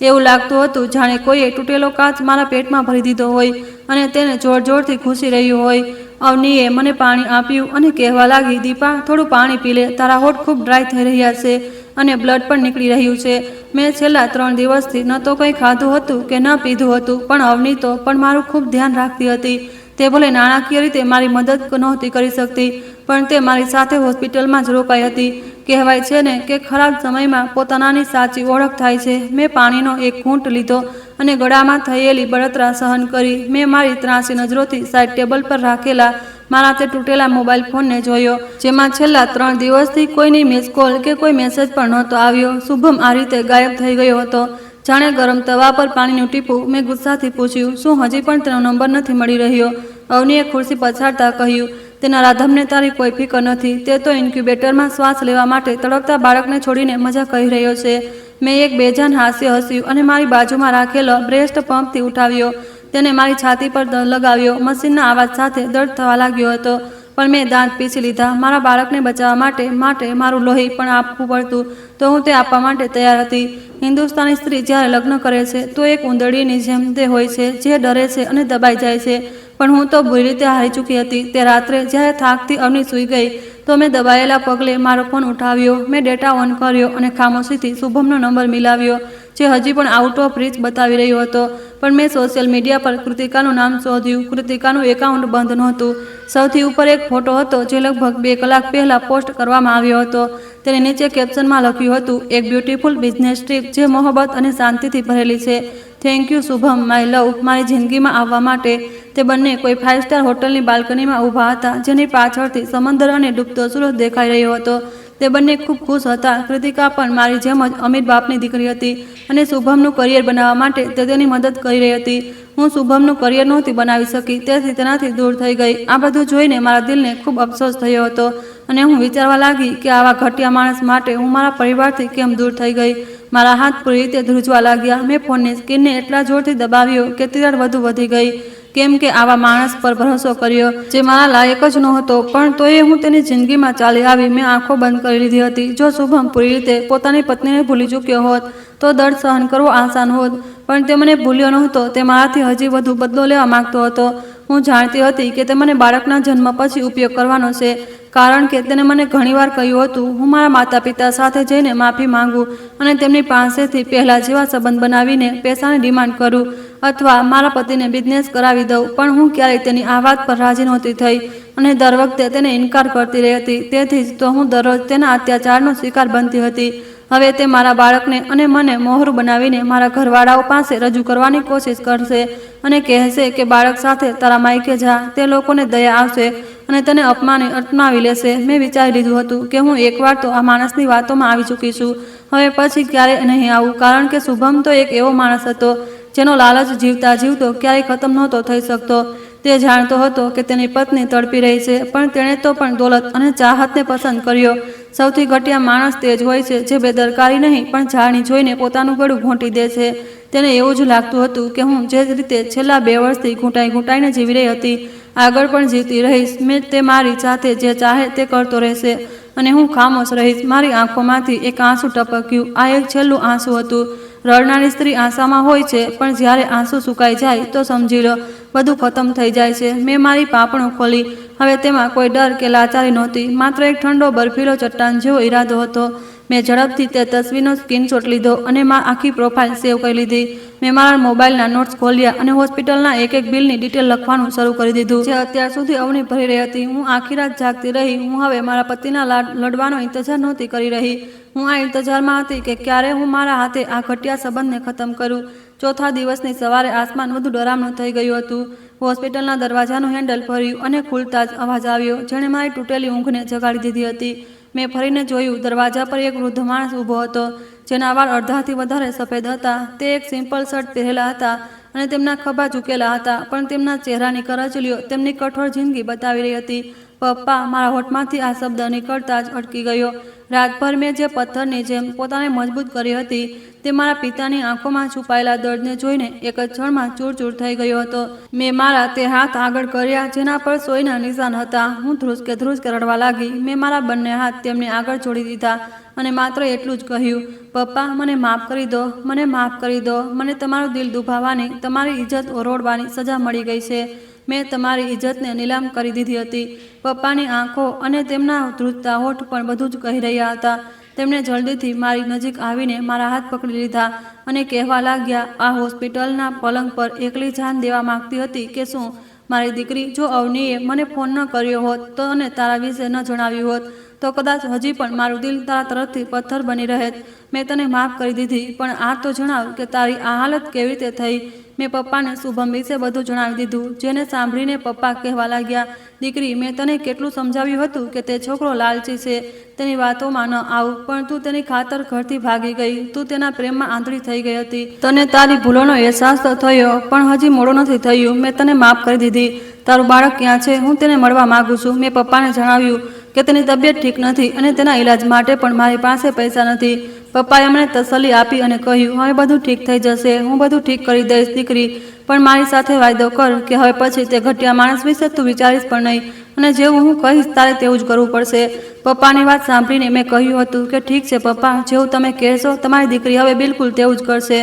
એવું લાગતું હતું જાણે કોઈએ તૂટેલો કાચ મારા પેટમાં ભરી દીધો હોય અને તેને જોર જોરથી ઘૂસી રહ્યું હોય. અવનીએ મને પાણી આપ્યું અને કહેવા લાગી, દીપા, થોડું પાણી પી લે, તારા હોઠ ખૂબ ડ્રાય થઈ રહ્યા છે અને બ્લડ પણ નીકળી રહ્યું છે. મેં છેલ્લા 3 દિવસથી ન તો કંઈ ખાધું હતું કે ન પીધું હતું, પણ અવની તો પણ મારું ખૂબ ધ્યાન રાખતી હતી. તે ભલે નાણાકીય રીતે મારી મદદ નહોતી કરી શકતી, પણ તે મારી સાથે હોસ્પિટલમાં જ રોકાઈ હતી. કહેવાય છે ને કે ખરાબ સમયમાં પોતાનાની સાચી ઓળખ થાય છે. મેં પાણીનો એક ઘૂંટ લીધો અને ગળામાં થયેલી બળતરા સહન કરી. મેં મારી ત્રાંસી નજરોથી સાઈડ ટેબલ પર રાખેલા મારા તે તૂટેલા મોબાઈલ ફોનને જોયો, જેમાં છેલ્લા 3 દિવસથી કોઈની મિસ કોલ કે કોઈ મેસેજ પણ નહોતો આવ્યો. શુભમ આ રીતે ગાયબ થઈ ગયો હતો, જાણે ગરમ તવા પર પાણીનું ટીપું. મેં ગુસ્સાથી પૂછ્યું, શું હજી પણ તેનો નંબર નથી મળી રહ્યો? અવનીએ ખુરશી પછાડતા કહ્યું, તેના રાધમને તારી કોઈ ફિકર નથી. તે તો ઇન્ક્યુબેટરમાં શ્વાસ લેવા માટે તડપતા બાળકને છોડીને મજા કરી રહ્યો છે. મેં એક બેજાન હાસ્ય હસ્યું અને મારી બાજુમાં રાખેલો બ્રેસ્ટ પંપથી ઉઠાવ્યો. તેને મારી છાતી પર લગાવ્યો. મશીનના અવાજ સાથે દર્દ થવા લાગ્યો હતો, પણ મેં દાંત પીસી લીધા. મારા બાળકને બચાવવા માટે મારું લોહી પણ આપવું પડતું તો હું તે આપવા માટે તૈયાર હતી. હિન્દુસ્તાની સ્ત્રી જ્યારે લગ્ન કરે છે તો એક ઉંદરડીની જેમ તે હોય છે, જે ડરે છે અને દબાઈ જાય છે. પણ હું તો બુરી રીતે હારી ચૂકી હતી. તે રાત્રે જ્યારે થાકથી અવની સૂઈ ગઈ તો મેં દબાયેલા પગલે મારો ફોન ઉઠાવ્યો. મેં ડેટા ઓન કર્યો અને ખામોશીથી શુભમનો નંબર મિલાવ્યો, જે હજી પણ આઉટ ઓફ રીચ બતાવી રહ્યો હતો. પણ મેં સોશિયલ મીડિયા પર કૃતિકાનું નામ શોધ્યું. કૃતિકાનું એકાઉન્ટ બંધ નહોતું. સૌથી ઉપર એક ફોટો હતો જે લગભગ 2 કલાક પહેલાં પોસ્ટ કરવામાં આવ્યો હતો. તેની નીચે કેપ્શનમાં લખ્યું હતું, એક બ્યુટીફુલ બિઝનેસ ટ્રીપ જે મોહબ્બત અને શાંતિથી ભરેલી છે. થેન્ક યુ શુભમ, માય લવ, મારી જિંદગીમાં આવવા માટે. તે બંને કોઈ 5 સ્ટાર હોટલની બાલ્કનીમાં ઊભા હતા, જેની પાછળથી સમંદર અને ડૂબતો સૂરજ દેખાઈ રહ્યો હતો. તે બંને ખૂબ ખુશ હતા. કૃતિકા પણ મારી જેમ જ અમીર બાપની દીકરી હતી અને શુભમનું કરિયર બનાવવા માટે તે તેની મદદ કરી રહી હતી. હું શુભમનું કરિયર નહોતી બનાવી શકી, તેથી તેનાથી દૂર થઈ ગઈ. આ બધું જોઈને મારા દિલને ખૂબ અફસોસ થયો હતો અને હું વિચારવા લાગી કે આવા ઘટિયા માણસ માટે હું મારા પરિવારથી કેમ દૂર થઈ ગઈ. મારા હાથ પૂરી રીતે ધ્રુજવા લાગ્યા. મેં ફોનની સ્ક્રીનને એટલા જોરથી દબાવ્યો કે તિરાડ વધુ વધી ગઈ. કેમ કે આવા માણસ પર ભરોસો કર્યો જે મારા લાયક જ નહોતો, પણ તોય હું તેની જિંદગીમાં ચાલી આવી. મેં આંખો બંધ કરી લીધી હતી. જો શુભમ પૂરી રીતે પોતાની પત્નીને ભૂલી ચૂક્યો હોત તો દર્દ સહન કરવો આસાન હોત, પણ તે મને ભૂલ્યો નહોતો. તે મારાથી હજી વધુ બદલો લેવા માંગતો હતો. હું જાણતી હતી કે તે મને બાળકના જન્મ પછી ઉપયોગ કરવાનો છે, કારણ કે તેને મને ઘણીવાર કહ્યું હતું, હું મારા માતા પિતા સાથે જઈને માફી માંગું અને તેમની પાસેથી પહેલાં જેવા સંબંધ બનાવીને પૈસાની ડિમાન્ડ કરું અથવા મારા પતિને બિઝનેસ કરાવી દઉં. પણ હું ક્યારેય તેની આ વાત પર રાજી નહોતી થઈ અને દર વખતે તેને ઇનકાર કરતી રહી હતી. તેથી જ તો હું દરરોજ તેના અત્યાચારનો શિકાર બનતી હતી. હવે તે મારા બાળકને અને મને મોહરું બનાવીને મારા ઘરવાળાઓ પાસે રજૂ કરવાની કોશિશ કરશે અને કહેશે કે બાળક સાથે તારા માયકે જા, તે લોકોને દયા આવશે અને તેને અપનાવી લેશે. મેં વિચારી લીધું હતું કે હું એકવાર તો આ માણસની વાતોમાં આવી ચૂકી છું. હવે પછી ક્યારેય નહીં આવું, કારણ કે શુભમ તો એક એવો માણસ હતો જેનો લાલચ જીવતા જીવતો ક્યારેય ખતમ નહોતો થઈ શકતો. તે જાણતો હતો કે તેની પત્ની તડપી રહી છે, પણ તેણે તો પણ દોલત અને ચાહતને પસંદ કર્યો. સૌથી ઘટિયા માણસ તે જ હોય છે જે બેદરકારી નહીં પણ જાળણી જોઈને પોતાનું ગળું ઘોંટી દે છે. તેને એવું જ લાગતું હતું કે હું જે રીતે છેલ્લા 2 વર્ષથી ઘૂંટાઈને જીવી રહી હતી, આગળ પણ જીવતી રહીશ. મેં તે મારી સાથે જે ચાહે તે કરતો રહેશે અને હું ખામોશ રહીશ. મારી આંખોમાંથી એક આંસુ ટપક્યું. આ એક છેલ્લું આંસુ હતું. રડનારી સ્ત્રી આશામાં હોય છે, પણ જ્યારે આંસુ સુકાઈ જાય તો સમજી લો બધું ખતમ થઈ જાય છે. મેં મારી પાંપણો ખોલી. હવે તેમાં કોઈ ડર કે લાચારી નહોતી, માત્ર એક ઠંડો બર્ફીલો ચટ્ટાન જેવો ઈરાદો હતો. મેં ઝડપથી તે તસવીરનો સ્ક્રીનશોટ લીધો અને આખી પ્રોફાઇલ સેવ કરી લીધી. મેં મારા મોબાઈલના નોટ્સ ખોલ્યા અને હોસ્પિટલના એક બિલની ડિટેલ લખવાનું શરૂ કરી દીધું, જે અત્યાર સુધી અવની ભરી રહી હતી. હું આખી રાત જાગતી રહી. હું હવે મારા પતિના લડવાનો ઇંતજાર નહોતી કરી રહી. હું આ ઇંતજારમાં હતી કે ક્યારે હું મારા હાથે આ ઘટિયા સંબંધને ખતમ કરું. ચોથા દિવસની સવારે આસમાન વધુ ડરામણું થઈ ગયું હતું. હોસ્પિટલના દરવાજાનું હેન્ડલ ફર્યું અને ખુલતા જ અવાજ આવ્યો, જેણે મારી તૂટેલી ઊંઘને જગાડી દીધી હતી. મેં ફરીને જોયું. દરવાજા પર એક વૃદ્ધ માણસ ઊભો હતો, જેના વાળ અડધાથી વધારે સફેદ હતા. તે એક સિમ્પલ શર્ટ પહેરેલા હતા અને તેમના ખભા ઝૂકેલા હતા, પણ તેમના ચહેરાની કરચલીઓ તેમની કઠોર જિંદગી બતાવી રહી હતી. પપ્પા, મારા હોઠમાંથી આ શબ્દ નીકળતા જ અટકી ગયો. રાતભર મેં જે પથ્થરની જેમ પોતાને મજબૂત કરી હતી તે મારા પિતાની આંખોમાં છુપાયેલા દર્દને જોઈને એક જ ક્ષણમાં ચૂરચૂર થઈ ગયો હતો. મેં મારા તે હાથ આગળ કર્યા જેના પર સોયના નિશાન હતા. હું ધ્રુસકે રડવા લાગી. મેં મારા બંને હાથ તેમની આગળ છોડી દીધા અને માત્ર એટલું જ કહ્યું, પપ્પા, મને માફ કરી દો, મને માફ કરી દો. મને તમારું દિલ દુભાવવાની, તમારી ઇજ્જત ઓરોડવાની સજા મળી ગઈ છે. મેં તમારી ઇજ્જતને નીલામ કરી દીધી હતી. પપ્પાની આંખો અને તેમના ધ્રુજતા હોઠ પણ બધું જ કહી રહ્યા હતા. તેમણે જલ્દીથી મારી નજીક આવીને મારા હાથ પકડી લીધા અને કહેવા લાગ્યા, આ હોસ્પિટલના પલંગ પર એકલી જાન દેવા માંગતી હતી કે શું? મારી દીકરી, જો અવનીએ મને ફોન ન કર્યો હોત તો અને તારા વિશે ન જણાવ્યું હોત તો કદાચ હજી પણ મારું દિલ તારા તરફથી પથ્થર બની રહેત. મેં તને માફ કરી દીધી, પણ આ તો જણાવ કે તારી આ હાલત કેવી રીતે થઈ? મેં પપ્પાને શુભમ વિશે બધું જણાવી દીધું, જેને સાંભળીને પપ્પા કહેવા લાગ્યા, દીકરી, મેં તને કેટલું સમજાવ્યું હતું કે તે છોકરો લાલચી છે, તેની વાતોમાં ન આવું, પણ તું તેની ખાતર ઘરથી ભાગી ગઈ. તું તેના પ્રેમમાં આંધળી થઈ ગઈ હતી. તને તારી ભૂલોનો અહેસાસ તો થયો, પણ હજી મોડું નથી થયું. મેં તને માફ કરી દીધી. તારું બાળક ક્યાં છે? હું તેને મળવા માંગુ છું. મેં પપ્પાને જણાવ્યું કે તેની તબિયત ઠીક નથી અને તેના ઈલાજ માટે પણ મારી પાસે પૈસા નથી. પપ્પાએ મને તસલ્લી આપી અને કહ્યું, હવે બધું ઠીક થઈ જશે, હું બધું ઠીક કરી દઈશ દીકરી, પણ મારી સાથે વાયદો કર કે હવે પછી તે ઘટિયા માણસ વિશે તું વિચારીશ પણ નહીં અને જેવું હું કહીશ તારે તેવું જ કરવું પડશે. પપ્પાની વાત સાંભળીને મેં કહ્યું હતું કે ઠીક છે પપ્પા, જેવું તમે કહેશો તમારી દીકરી હવે બિલકુલ તેવું જ કરશે.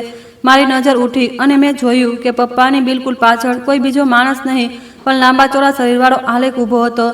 મારી નજર ઉઠી અને મેં જોયું કે પપ્પાની બિલકુલ પાછળ કોઈ બીજો માણસ નહીં પણ લાંબા ચોળા શરીરવાળો આલેખ ઊભો હતો.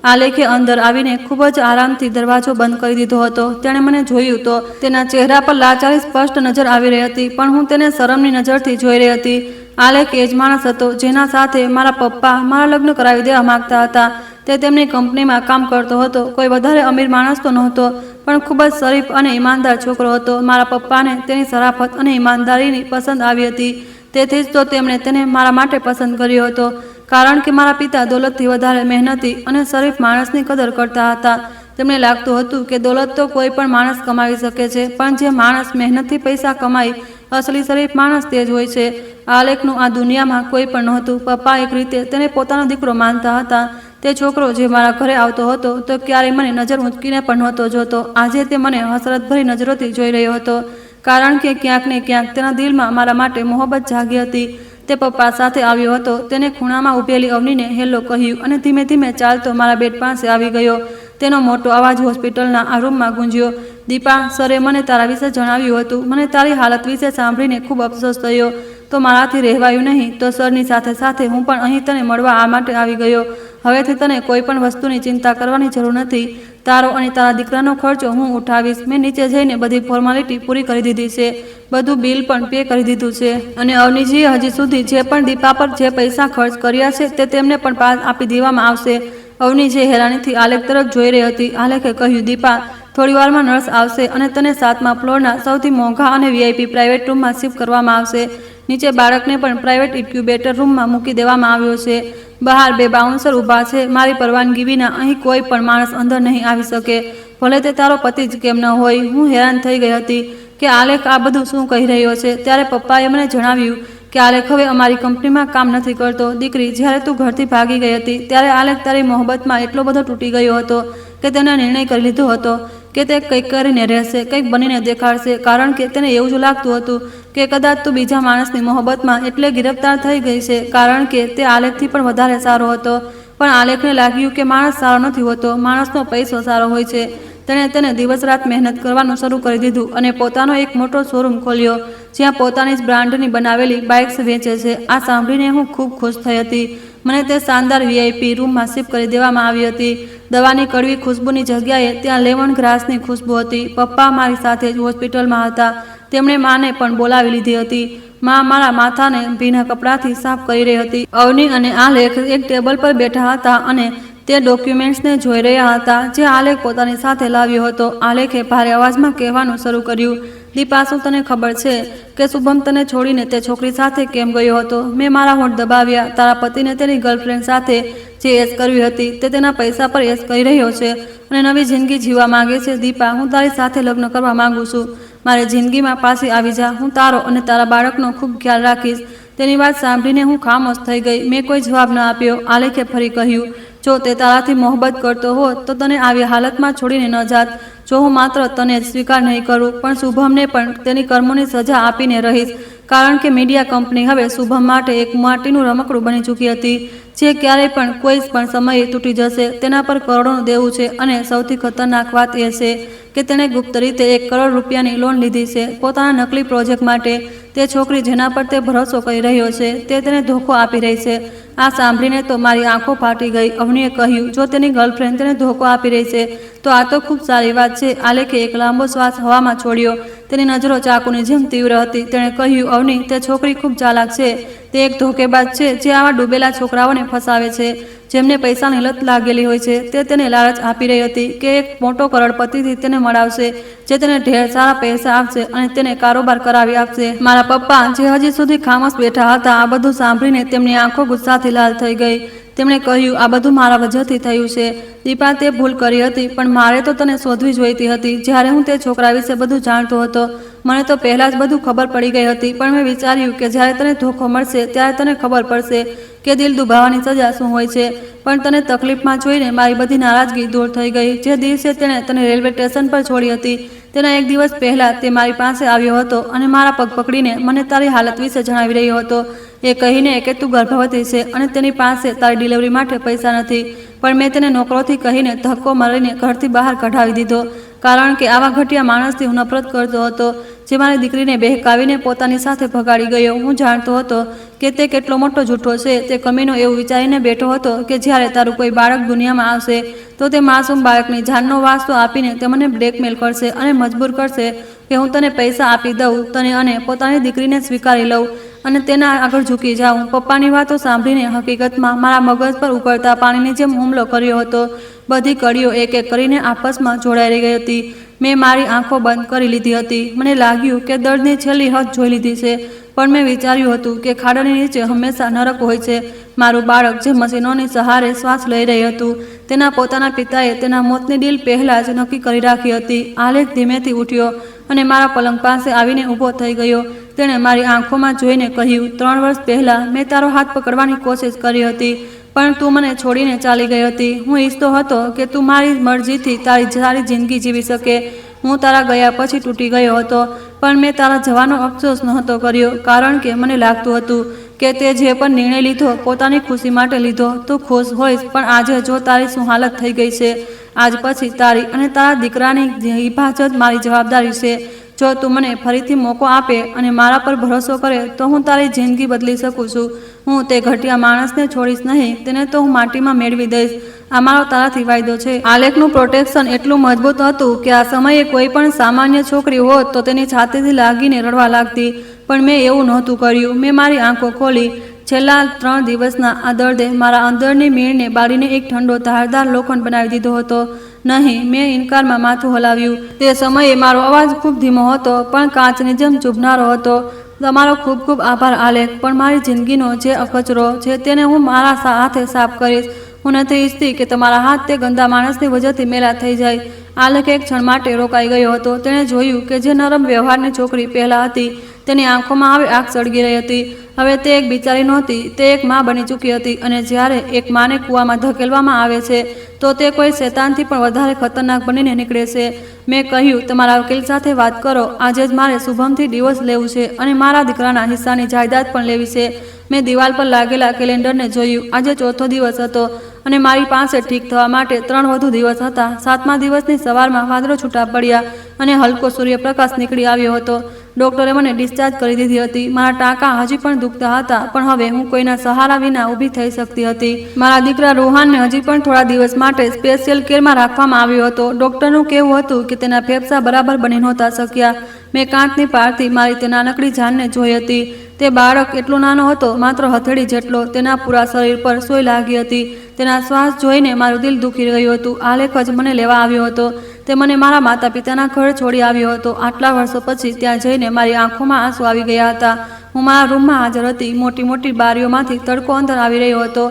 આલેખે અંદર આવીને ખૂબ જ આરામથી દરવાજો બંધ કરી દીધો હતો. તેણે મને જોયું તો તેના ચહેરા પર લાચારી સ્પષ્ટ નજર આવી રહી હતી, પણ હું તેને શરમની નજરથી જોઈ રહી હતી. આલેખ એ જ માણસ હતો જેના સાથે મારા પપ્પા મારા લગ્ન કરાવી દેવા માંગતા હતા. તે તેમની કંપનીમાં કામ કરતો હતો. કોઈ વધારે અમીર માણસ તો નહોતો, પણ ખૂબ જ શરીફ અને ઈમાનદાર છોકરો હતો. મારા પપ્પાને તેની શરાફત અને ઈમાનદારીની પસંદ આવી હતી. તેથી જ તો તેમણે તેને મારા માટે પસંદ કર્યો હતો, કારણ કે મારા પિતા દોલતથી વધારે મહેનતી અને શરીફ માણસની કદર કરતા હતા. તેમને લાગતું હતું કે દોલત તો કોઈ પણ માણસ કમાવી શકે છે, પણ જે માણસ મહેનતથી પૈસા કમાઈ અસલી શરીફ માણસ તે જ હોય છે. આલેખનું આ દુનિયામાં કોઈ પણ નહોતું. પપ્પા એક રીતે તેને પોતાનો દીકરો માનતા હતા. તે છોકરો જે મારા ઘરે આવતો હતો તો ક્યારેય મને નજર ઊંચકીને પણ નહોતો જોતો. આજે તે મને હસરતભરી નજરોથી જોઈ રહ્યો હતો, કારણ કે ક્યાંક ને ક્યાંક તેના દિલમાં મારા માટે મોહબ્બત જાગી હતી. તે પપ્પા સાથે આવ્યો હતો. તેને ખૂણામાં ઊભેલી અવનીને હેલો કહ્યું અને ધીમે ધીમે ચાલતો મારા બેડ પાસે આવી ગયો. તેનો મોટો અવાજ હોસ્પિટલના આ રૂમમાં ગુંજ્યો. દીપા, સરે મને તારા વિશે જણાવ્યું હતું. મને તારી હાલત વિશે સાંભળીને ખૂબ અફસોસ થયો, તો મારાથી રહેવાયું નહીં. તો સરની સાથે સાથે હું પણ અહીં તને મળવા આ માટે આવી ગયો. હવેથી તને કોઈ પણ વસ્તુની ચિંતા કરવાની જરૂર નથી. તારો અને તારા દીકરાનો ખર્ચો હું ઉઠાવીશ. મેં નીચે જઈને બધી ફોર્માલિટી પૂરી કરી દીધી છે. બધું બિલ પણ પે કરી દીધું છે અને અવનીજીએ હજી સુધી જે પણ દીપા પર જે પૈસા ખર્ચ કર્યા છે તે તેમને પણ પાસ આપી દેવામાં આવશે. અવનીજી હેરાનીથી આલેખ તરફ જોઈ રહી હતી. આલેખે કહ્યું, દીપા, થોડી વારમાં નર્સ આવશે અને તને 7મા ફ્લોરના સૌથી મોંઘા અને વીઆઈપી પ્રાઇવેટ રૂમમાં શિફ્ટ કરવામાં આવશે. નીચે બાળકને પણ પ્રાઇવેટ ઇન્ક્યુબેટર રૂમમાં મૂકી દેવામાં આવ્યો છે. બહાર 2 બાઉન્સર ઊભા છે. મારી પરવાનગી વિના અહીં કોઈ પણ માણસ અંદર નહીં આવી શકે, ભલે તે તારો પતિ જ કેમ ન હોય. હું હેરાન થઈ ગઈ હતી કે આલેખ આ બધું શું કહી રહ્યો છે. ત્યારે પપ્પાએ મને જણાવ્યું કે આલેખ હવે અમારી કંપનીમાં કામ નથી કરતો. દીકરી, જ્યારે તું ઘરથી ભાગી ગઈ હતી ત્યારે આલેખ તારી મોહબ્બતમાં એટલો બધો તૂટી ગયો હતો કે તેને નિર્ણય કરી લીધો હતો કે તે કંઈક કરીને રહેશે, કંઈક બનીને દેખાડશે, કારણ કે તેને એવું જ લાગતું હતું કે કદાચ તું બીજા માણસની મોહબ્બતમાં એટલે ગિરફ્તાર થઈ ગઈ છે, કારણ કે તે આલેખથી પણ વધારે સારો હતો. પણ આલેખને લાગ્યું કે માણસ સારો નથી હોતો, માણસનો પૈસો સારો હોય છે. તેણે તેને દિવસ રાત મહેનત કરવાનું શરૂ કરી દીધું અને પોતાનો એક મોટો શોરૂમ ખોલ્યો, જ્યાં પોતાની જ બ્રાન્ડની બનાવેલી બાઇક્સ વેચે છે. આ સાંભળીને હું ખૂબ ખુશ થઈ હતી. મને તે શાનદાર વીઆઈપી રૂમમાં શિફ્ટ કરી દેવામાં આવી હતી. દવાની કડવી ખુશ્બુની જગ્યાએ ત્યાં લેમન ગ્રાસની ખુશ્બુ હતી. પપ્પા મારી સાથે જ હોસ્પિટલમાં હતા. તેમણે માને પણ બોલાવી લીધી હતી. માં મારા માથાને ભીના કપડાથી સાફ કરી રહી હતી. અવની અને આલેખ એક ટેબલ પર બેઠા હતા અને તે ડોક્યુમેન્ટ્સને જોઈ રહ્યા હતા જે આલેખ પોતાની સાથે લાવ્યો હતો. આલેખે ભારે અવાજમાં કહેવાનું શરૂ કર્યું, દીપા, શું તને ખબર છે કે શુભમ તને છોડીને તે છોકરી સાથે કેમ ગયો હતો? મેં મારા હોઠ દબાવ્યા. તારા પતિને તેની ગર્લફ્રેન્ડ સાથે જે એશ કરવી હતી તે તેના પૈસા પર એશ કરી રહ્યો છે અને નવી જિંદગી જીવવા માંગે છે. દીપા, હું તારી સાથે લગ્ન કરવા માંગુ છું. મારી જિંદગીમાં પાછી આવી જા. હું તારો અને તારા બાળકનો ખૂબ ખ્યાલ રાખીશ. તેની વાત સાંભળીને હું ખામોશ થઈ ગઈ. મેં કોઈ જવાબ ન આપ્યો. આલેખે ફરી કહ્યું, જો તે તારાથી મોહબ્બત કરતો હોત તો તને આવી હાલતમાં છોડીને ન જાત. જો હું માત્ર તને જ સ્વીકાર નહીં કરું પણ શુભમને પણ તેની કર્મોની સજા આપીને રહીશ, કારણ કે મીડિયા કંપની હવે શુભમ માટે એક માટીનું રમકડું બની ચૂકી હતી, જે ક્યારેય પણ કોઈ પણ સમયે તૂટી જશે. તેના પર કરોડોનું દેવું છે અને સૌથી ખતરનાક વાત એ છે કે તેણે ગુપ્ત રીતે 1 કરોડ રૂપિયાની લોન લીધી છે પોતાના નકલી પ્રોજેક્ટ માટે. તે છોકરી જેના પર તે ભરોસો કરી રહ્યો છે તે તેને ધોકો આપી રહી છે. આ સાંભળીને તો મારી આંખો ફાટી ગઈ. અવનીએ કહ્યું, જો તેની ગર્લફ્રેન્ડ તેને ધોકો આપી રહી છે તો આ તો ખૂબ સારી વાત છે. આલેખે એક લાંબો શ્વાસ હવામાં છોડ્યો. તેની નજરો ચાકુની જેમ તીવ્ર હતી. તેણે કહ્યું, અવની, તે છોકરી ખૂબ ચાલાક છે. તે એક ધોકેબાજ છે જે આવા ડૂબેલા છોકરાઓને ફસાવે છે જેમને પૈસાની લત લાગેલી હોય છે. તે તેને લાલચ આપી રહી હતી કે એક મોટો કરોડપતિથી તેને મળાવશે જે તેને ઢેર સારા પૈસા આપશે અને તેને કારોબાર કરાવી આપશે. મારા પપ્પા, જે હજી સુધી ખામોશ બેઠા હતા, આ બધું સાંભળીને તેમની આંખો ગુસ્સાથી લાલ થઈ ગઈ. તેમણે કહ્યું, આ બધું મારા વજહથી થયું છે. દીપા, તે ભૂલ કરી હતી પણ મારે તો તને શોધવી જોઈતી હતી. જ્યારે હું તે છોકરા વિશે બધું જાણતો હતો મને તો પહેલાં જ બધું ખબર પડી ગઈ હતી, પણ મેં વિચાર્યું કે જ્યારે તને ધોકો મળશે ત્યારે તને ખબર પડશે કે દિલ દુભાવવાની સજા શું હોય છે. પણ તને તકલીફમાં જોઈને મારી બધી નારાજગી દૂર થઈ ગઈ. જે દિવસે તેણે તને રેલવે સ્ટેશન પર છોડી હતી તેના 1 દિવસ પહેલાં તે મારી પાસે આવ્યો હતો અને મારા પગ પકડીને મને તારી હાલત વિશે જણાવી રહ્યો હતો, એ કહીને કે તું ગર્ભવતી છે અને તેની પાસે તારી ડિલિવરી માટે પૈસા નથી. પણ મેં તેને નોકરોથી કહીને ધક્કો મારીને ઘરથી બહાર કઢાવી દીધો, કારણ કે આવા ઘટિયા માણસથી હું નફરત કરતો હતો જે મારી દીકરીને બહેકાવીને પોતાની સાથે ભગાડી ગયો. હું જાણતો હતો કે તે કેટલો મોટો જૂઠો છે. તે કમીનો એવું વિચારીને બેઠો હતો કે જ્યારે તારું કોઈ બાળક દુનિયામાં આવશે તો તે માસૂમ બાળકની જાનનો વાસ્તો આપીને તે મને બ્લેકમેલ કરશે અને મજબૂર કરશે કે હું તને પૈસા આપી દઉં, તને અને પોતાની દીકરીને સ્વીકારી લઉં અને તેના આગળ ઝૂકી જાઉં. પપ્પાની વાતો સાંભળીને હકીકતમાં મારા મગજ પર ઉકળતા પાણીની જેમ હુમલો કર્યો હતો. બધી કડીઓ એક એક કરીને આપસમાં જોડાઈ ગઈ હતી. મેં મારી આંખો બંધ કરી લીધી હતી. મને લાગ્યું કે દર્દની છેલ્લી હદ જોઈ લીધી છે, પણ મેં વિચાર્યું હતું કે ખાડાની નીચે હંમેશા નરક હોય છે. મારું બાળક જે મશીનોની સહારે શ્વાસ લઈ રહી હતું, તેના પોતાના પિતાએ તેના મોતની ડીલ પહેલાં જ નક્કી કરી રાખી હતી. આલેખ ધીમેથી ઉઠ્યો અને મારા પલંગ પાસે આવીને ઊભો થઈ ગયો. તેણે મારી આંખોમાં જોઈને કહ્યું, 3 વર્ષ પહેલાં મેં તારો હાથ પકડવાની કોશિશ કરી હતી પણ તું મને છોડીને ચાલી ગઈ હતી. હું ઈચ્છતો હતો કે તું મારી મરજીથી તારી સારી જિંદગી જીવી શકે. હું તારા ગયા પછી તૂટી ગયો હતો પણ મેં તારા જવાનો અફસોસ નહોતો કર્યો, કારણ કે મને લાગતું હતું કે તે જે પણ નિર્ણય લીધો પોતાની ખુશી માટે લીધો. તું ખુશ હોઈશ, પણ આજે જો તારી શું હાલત થઈ ગઈ છે. આજ પછી તારી અને તારા દીકરાની હિફાજત મારી જવાબદારી છે. જો તું મને ફરીથી મોકો આપે અને મારા પર ભરોસો કરે તો હું તારી જિંદગી બદલી શકું છું. હું તે ઘટિયા માણસને છોડીશ નહીં. તેને તો હું માટીમાં મેળવી દઈશ. આ મારો તારાથી વાયદો છે. આલેખનું પ્રોટેક્શન એટલું મજબૂત હતું કે આ સમયે કોઈ પણ સામાન્ય છોકરી હોત તો તેની છાતીથી લાગીને રડવા લાગતી, પણ મેં એવું નહોતું કર્યું. મેં મારી આંખો ખોલી. છેલ્લા 3 દિવસના આ દર્દે મારા અંદરની મીણને બાળીને એક ઠંડો ધારદાર લોખંડ બનાવી દીધો હતો. નહીં, મેં ઇનકારમાં માથું હલાવ્યું. તે સમયે મારો અવાજ ખૂબ ધીમો હતો પણ કાચની જેમ ચૂભનારો હતો. તમારો ખૂબ ખૂબ આભાર આલેખ, પણ મારી જિંદગીનો જે કચરો છે તેને હું મારા હાથે સાફ કરીશ. હું નથી ઈચ્છતી કે તમારા હાથ તે ગંદા માણસની વજહથી મેલા થઈ જાય. આલેખ એક ક્ષણ માટે રોકાઈ ગયો હતો. તેણે જોયું કે જે નરમ વ્યવહારની છોકરી પહેલાં હતી તેની આંખોમાં હવે આગ સળગી રહી હતી. હવે તે એક બિચારી નહોતી, તે એક માં બની ચૂકી હતી. અને જ્યારે એક માને કૂવામાં ધકેલવામાં આવે છે તો તે કોઈ શેતાનથી પણ વધારે ખતરનાક બનીને નીકળે છે. મેં કહ્યું, તમારા વકીલ સાથે વાત કરો. આજે જ મારે શુભમથી ડિવોર્સ લેવું છે અને મારા દીકરાના હિસ્સાની જાયદાદ પણ લેવી છે. મેં દિવાલ પર લાગેલા કેલેન્ડરને જોયું. આજે 4થો દિવસ હતો અને મારી પાસે ઠીક થવા માટે 3 વધુ દિવસ હતા. 7મા દિવસની સવારમાં વાદળો છૂટા પડ્યા અને હલકો સૂર્યપ્રકાશ નીકળી આવ્યો હતો. ડૉક્ટરે મને ડિસ્ચાર્જ કરી દીધી હતી. મારા ટાંકા હજી પણ દુખતા હતા, પણ હવે હું કોઈના સહારા વિના ઊભી થઈ શકતી હતી. મારા દીકરા રૂહાનને હજી પણ થોડા દિવસ માટે સ્પેશિયલ કેરમાં રાખવામાં આવ્યો હતો. ડૉક્ટરનું કહેવું હતું કે તેના ફેફસા બરાબર બની નહોતા શક્યા. મેં કાચની પારથી મારી તે નાનકડી જાનને જોઈ હતી. તે બાળક એટલો નાનો હતો, માત્ર હથેળી જેટલો. તેના પૂરા શરીર પર સોય લાગી હતી. તેના શ્વાસ જોઈને મારું દિલ દુખી રહ્યું હતું. આલેખ જ મને લેવા આવ્યો હતો. તે મને મારા માતા પિતાના ઘર છોડી આવ્યો હતો. આટલા વર્ષો પછી ત્યાં જઈને મારી આંખોમાં આંસુ આવી ગયા હતા. હું મારા રૂમમાં હાજર હતી. મોટી મોટી બારીઓમાંથી તડકો અંદર આવી રહ્યો હતો.